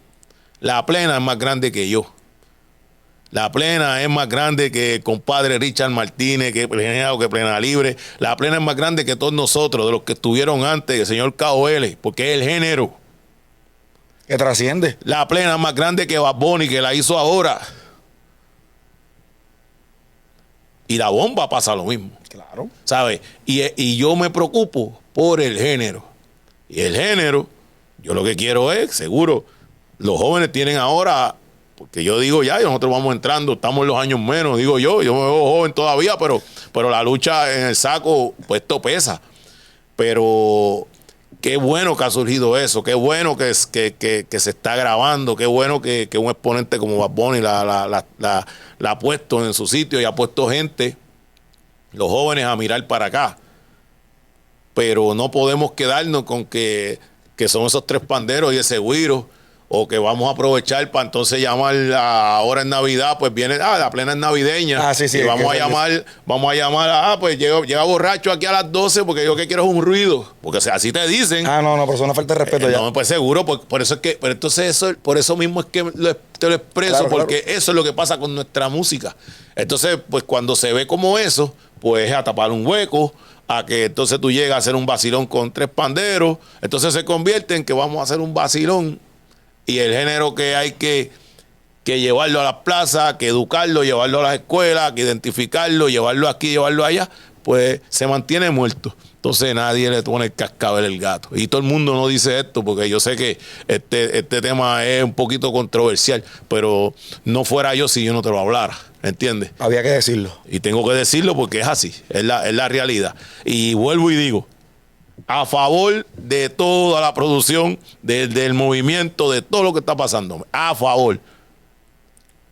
La plena es más grande que yo. La plena es más grande que el compadre Richard Martínez, que Plena Libre. La plena es más grande que todos nosotros, de los que estuvieron antes, el señor KOL, porque es el género. Que trasciende. La plena es más grande que Bad Bunny, que la hizo ahora. Y la bomba pasa lo mismo. Claro. ¿Sabes? Y yo me preocupo por el género. Y el género, yo lo que quiero es, seguro, los jóvenes tienen ahora... Porque yo digo ya, nosotros vamos entrando, estamos en los años menos, digo yo me veo joven todavía, pero la lucha en el saco, pues esto pesa. Pero qué bueno que ha surgido eso, qué bueno que se está grabando, qué bueno que un exponente como Bad Bunny la ha puesto en su sitio y ha puesto gente, los jóvenes, a mirar para acá. Pero no podemos quedarnos con que son esos tres panderos y ese güiro, o que vamos a aprovechar para entonces llamar ahora en Navidad, pues viene, la plena es navideña. Sí, y vamos a llamar, pues llega borracho aquí a las 12 porque yo que quiero es un ruido. Porque o sea, así te dicen. No, pero eso es una falta de respeto ya. No, pues seguro, por eso es que, pero entonces por eso mismo es que te lo expreso, Claro, porque claro. eso es lo que pasa con nuestra música. Entonces, pues cuando se ve como eso, pues es a tapar un hueco, a que entonces tú llegas a hacer un vacilón con tres panderos, entonces se convierte en que vamos a hacer un vacilón. Y el género que hay que llevarlo a las plazas, que educarlo, llevarlo a las escuelas, que identificarlo, llevarlo aquí, llevarlo allá, pues se mantiene muerto. Entonces nadie le pone el cascabel al gato. Y todo el mundo no dice esto, porque yo sé que este tema es un poquito controversial, pero no fuera yo si yo no te lo hablara, ¿entiendes? Había que decirlo. Y tengo que decirlo porque es así, es la realidad. Y vuelvo y digo, a favor de toda la producción, del movimiento, de todo lo que está pasando. A favor.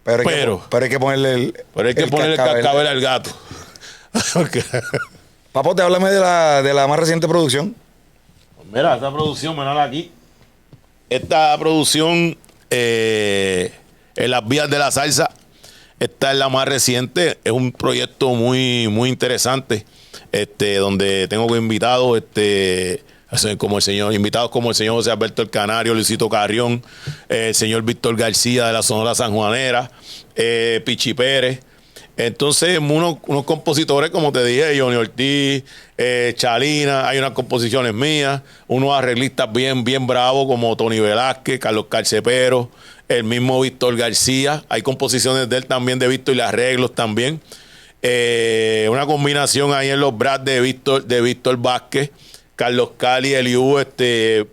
Pero hay que ponerle el cascabel al gato. Okay. Papote, háblame de la más reciente producción. Pues mira, esta producción, menor aquí. Esta producción, en las vías de la salsa, esta es la más reciente. Es un proyecto muy, muy interesante. Donde tengo invitados, invitados como el señor José Alberto El Canario, Luisito Carrión, el señor Víctor García de la Sonora Sanjuanera, Pichi Pérez. Entonces, unos compositores, como te dije, Johnny Ortiz, Chalina, hay unas composiciones mías, unos arreglistas bien, bien bravos como Tony Velázquez, Carlos Carcepero, el mismo Víctor García. Hay composiciones de él también, de Víctor, y arreglos también. Una combinación ahí en los brass de Víctor Vázquez, Carlos Cali, Eliú,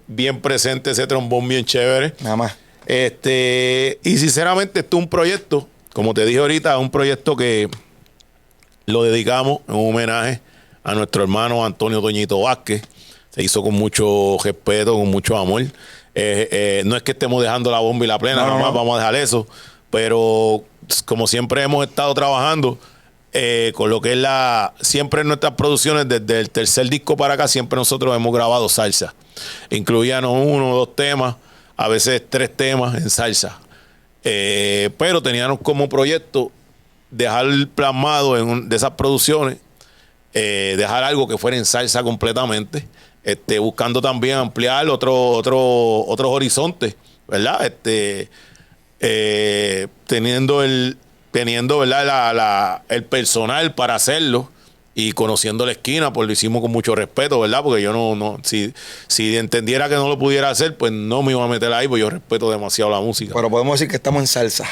bien presente, ese trombón bien chévere. Nada más. Y sinceramente, esto es un proyecto, como te dije ahorita, un proyecto que lo dedicamos en un homenaje a nuestro hermano Antonio Toñito Vázquez. Se hizo con mucho respeto, con mucho amor. No es que estemos dejando la bomba y la plena, nada más vamos a dejar eso. Pero como siempre hemos estado trabajando, con lo que es siempre en nuestras producciones, desde el tercer disco para acá, siempre nosotros hemos grabado salsa. Incluían 1 o 2 temas, a veces 3 temas en salsa. Pero teníamos como proyecto dejar plasmado de esas producciones dejar algo que fuera en salsa completamente, buscando también ampliar otros horizontes, ¿verdad? Teniendo ¿verdad? el personal para hacerlo y conociendo la esquina, pues lo hicimos con mucho respeto, ¿verdad? Porque yo si entendiera que no lo pudiera hacer, pues no me iba a meter ahí, pues yo respeto demasiado la música. Pero podemos decir que estamos en salsa.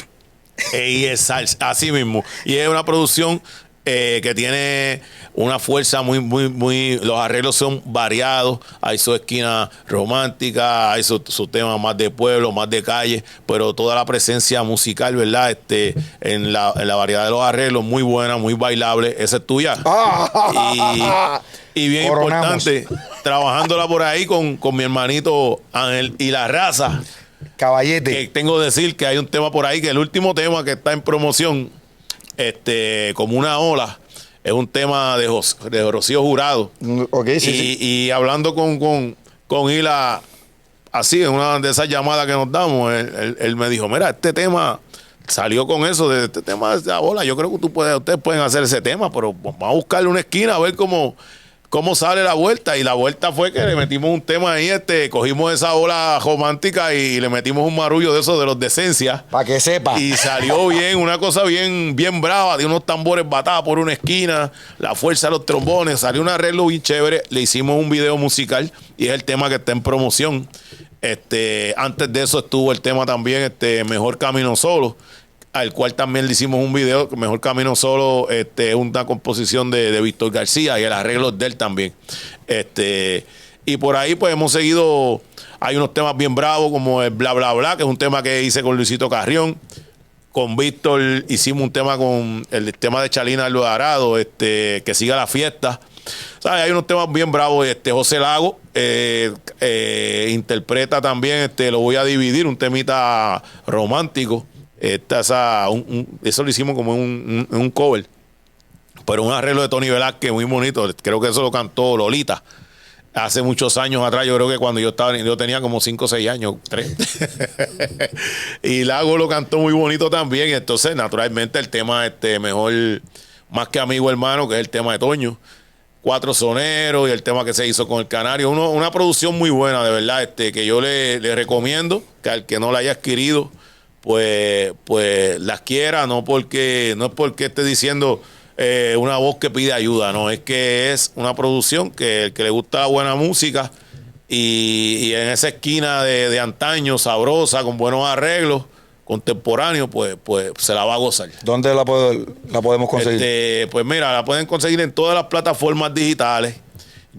Y es salsa, así mismo. Y es una producción que tiene una fuerza muy. Los arreglos son variados. Hay su esquina romántica, hay su tema más de pueblo, más de calle, pero toda la presencia musical, ¿verdad? En la variedad de los arreglos, muy buena, muy bailable. Esa es tuya. Y bien Coronamos. importante, trabajándola por ahí con mi hermanito Ángel y la raza. Caballete. Que tengo que decir que hay un tema por ahí, que el último tema que está en promoción, como una ola, es un tema de Rocío Jurado. Ok, sí. Y hablando con Hila, así, en una de esas llamadas que nos damos, él me dijo, mira, este tema salió con eso, de este tema de esa ola, yo creo que ustedes pueden hacer ese tema, pero vamos a buscarle una esquina a ver cómo sale la vuelta. Y la vuelta fue que le metimos un tema ahí, cogimos esa ola romántica y le metimos un marullo de esos de los de esencia. Para que sepa. Y salió bien, una cosa bien brava, de unos tambores batados por una esquina, la fuerza de los trombones, salió un arreglo bien chévere, le hicimos un video musical y es el tema que está en promoción. Antes de eso estuvo el tema también, Mejor Camino Solo, al cual también le hicimos un video. Mejor Camino Solo es una composición de Víctor García y el arreglo es de él también. Y por ahí pues hemos seguido, hay unos temas bien bravos como el Bla Bla Bla, que es un tema que hice con Luisito Carrión. Con Víctor hicimos un tema con el tema de Chalina Alvarado, Que Siga la Fiesta. ¿Sabes? Hay unos temas bien bravos. José Lago interpreta también, lo voy a dividir, un temita romántico. Eso lo hicimos como un cover, pero un arreglo de Tony Velázquez muy bonito. Creo que eso lo cantó Lolita hace muchos años atrás. Yo creo que cuando yo tenía como 5 o 6 años, 3. Y Lago lo cantó muy bonito también. Y entonces, naturalmente, el tema mejor, más que amigo hermano, que es el tema de Toño, 4 soneros y el tema que se hizo con el Canario. Una producción muy buena, de verdad, que yo le recomiendo que al que no la haya adquirido, pues las quiera, no es porque esté diciendo una voz que pide ayuda, no, es que es una producción que el que le gusta la buena música y en esa esquina de antaño, sabrosa, con buenos arreglos, contemporáneos, pues se la va a gozar. ¿Dónde la podemos conseguir? Pues mira, la pueden conseguir en todas las plataformas digitales.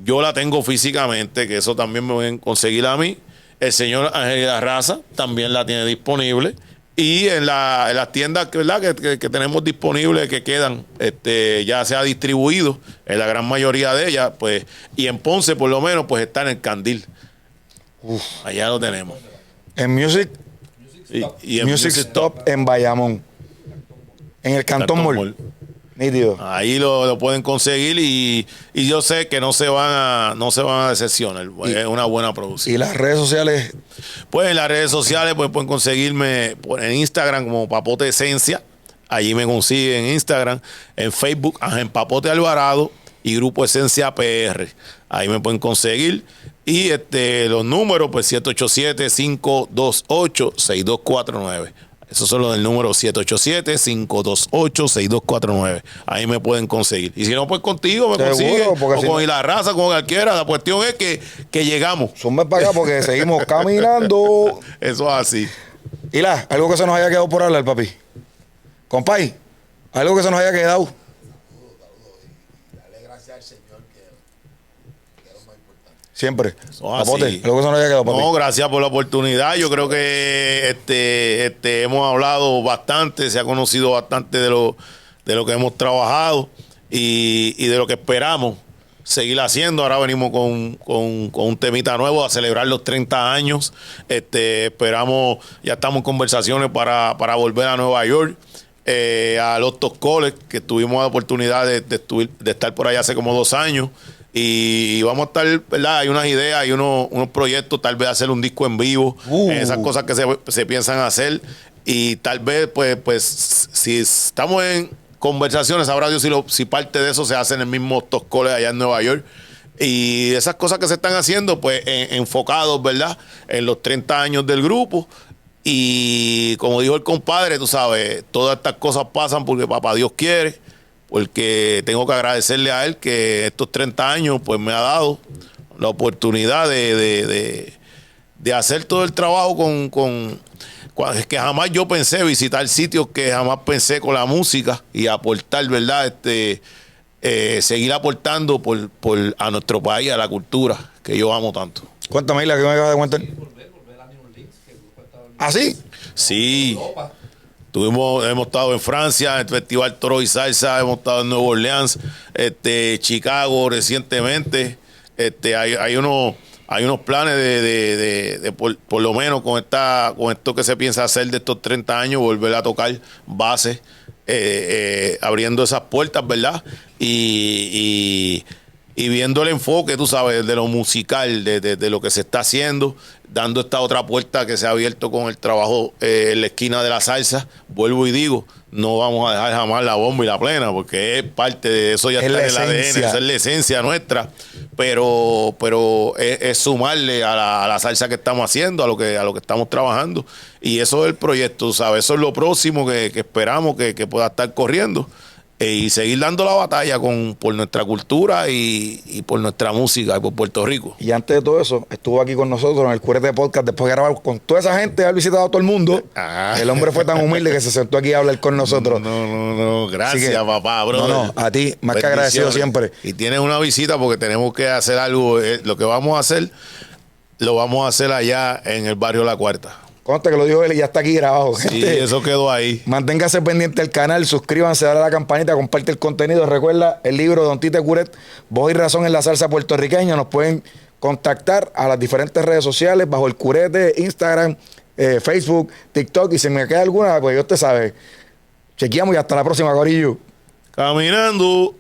Yo la tengo físicamente, que eso también me pueden conseguir a mí. El señor Ángel y la Raza también la tiene disponible. Y en las tiendas, ¿verdad? que tenemos disponibles, que quedan, ya se ha distribuido en la gran mayoría de ellas, pues, y en Ponce por lo menos, pues está en el Candil. Allá lo tenemos. En Music Y en Music Stop en Bayamón. En el Cantón Mall. Nítido. Ahí lo pueden conseguir y yo sé que no se van a decepcionar. Es una buena producción. ¿Y las redes sociales? Pues en las redes sociales pues pueden conseguirme en Instagram como Papote Esencia. Allí me consiguen en Instagram. En Facebook, Ángel Papote Alvarado y Grupo Esencia PR. Ahí me pueden conseguir. Y los números, pues 787-528-6249. Esos son los del número 787-528-6249. Ahí me pueden conseguir. Y si no, pues contigo me consiguen. O con la raza, con cualquiera. La cuestión es que llegamos. Sumbe para acá porque seguimos caminando. Eso es así. Hila, algo que se nos haya quedado por hablar, papi. Compay, algo que se nos haya quedado. Darle gracias al Señor que es lo más importante. Siempre. Papote, Papote, algo que se nos haya quedado, papi. No, gracias por la oportunidad. Yo creo que hemos hablado bastante, se ha conocido bastante de lo que hemos trabajado y de lo que esperamos seguir haciendo. Ahora venimos con un temita nuevo a celebrar los 30 años. Esperamos, ya estamos en conversaciones para volver a Nueva York. A los College, que tuvimos la oportunidad de estar por allá hace como 2 años. Y vamos a estar, ¿verdad? Hay unas ideas, hay unos proyectos, tal vez hacer un disco en vivo, esas cosas que se piensan hacer. Y tal vez, pues si estamos conversaciones, sabrá Dios si parte de eso se hace en el mismo Toscole allá en Nueva York. Y esas cosas que se están haciendo, pues enfocados, ¿verdad? En los 30 años del grupo. Y como dijo el compadre, tú sabes, todas estas cosas pasan porque papá Dios quiere, porque tengo que agradecerle a él que estos 30 años pues me ha dado la oportunidad de hacer todo el trabajo es que jamás yo pensé visitar sitios que jamás pensé con la música y aportar, ¿verdad? Seguir aportando a nuestro país, a la cultura que yo amo tanto. Cuéntame, Isla, ¿qué me acabas de contar? ¿Ah, sí? Sí. Hemos estado en Francia, en el Festival Toro y Salsa, hemos estado en Nueva Orleans, Chicago recientemente. Hay unos planes de por lo menos con esto que se piensa hacer de estos 30 años, volver a tocar bases, abriendo esas puertas, ¿verdad? Y viendo el enfoque, tú sabes, de lo musical, de lo que se está haciendo, dando esta otra puerta que se ha abierto con el trabajo en la esquina de la salsa. Vuelvo y digo, no vamos a dejar jamás la bomba y la plena, porque es parte de eso, ya está en el ADN, esa es la esencia nuestra, pero es sumarle a la salsa que estamos haciendo, a lo que estamos trabajando, y eso es el proyecto, ¿sabes? Eso es lo próximo que esperamos que pueda estar corriendo. Y seguir dando la batalla por nuestra cultura y por nuestra música y por Puerto Rico. Y antes de todo eso, estuvo aquí con nosotros en el Curete Podcast, después de grabar con toda esa gente, haber visitado a todo el mundo. El hombre fue tan humilde que se sentó aquí a hablar con nosotros. No, gracias, papá, bro. No, a ti, más que agradecido siempre. Y tienes una visita porque tenemos que hacer algo. Lo que vamos a hacer, lo vamos a hacer allá en el barrio La Cuarta. Conste que lo dijo él y ya está aquí grabado. Sí, gente, eso quedó ahí. Manténgase pendiente del canal, suscríbanse, dale a la campanita, comparte el contenido. Recuerda el libro de Don Tite Curet, Voz y Razón en la Salsa Puertorriqueña. Nos pueden contactar a las diferentes redes sociales bajo el Curete, Instagram, Facebook, TikTok. Y si me queda alguna, pues yo te sabe. Chequeamos y hasta la próxima, corillo. Caminando.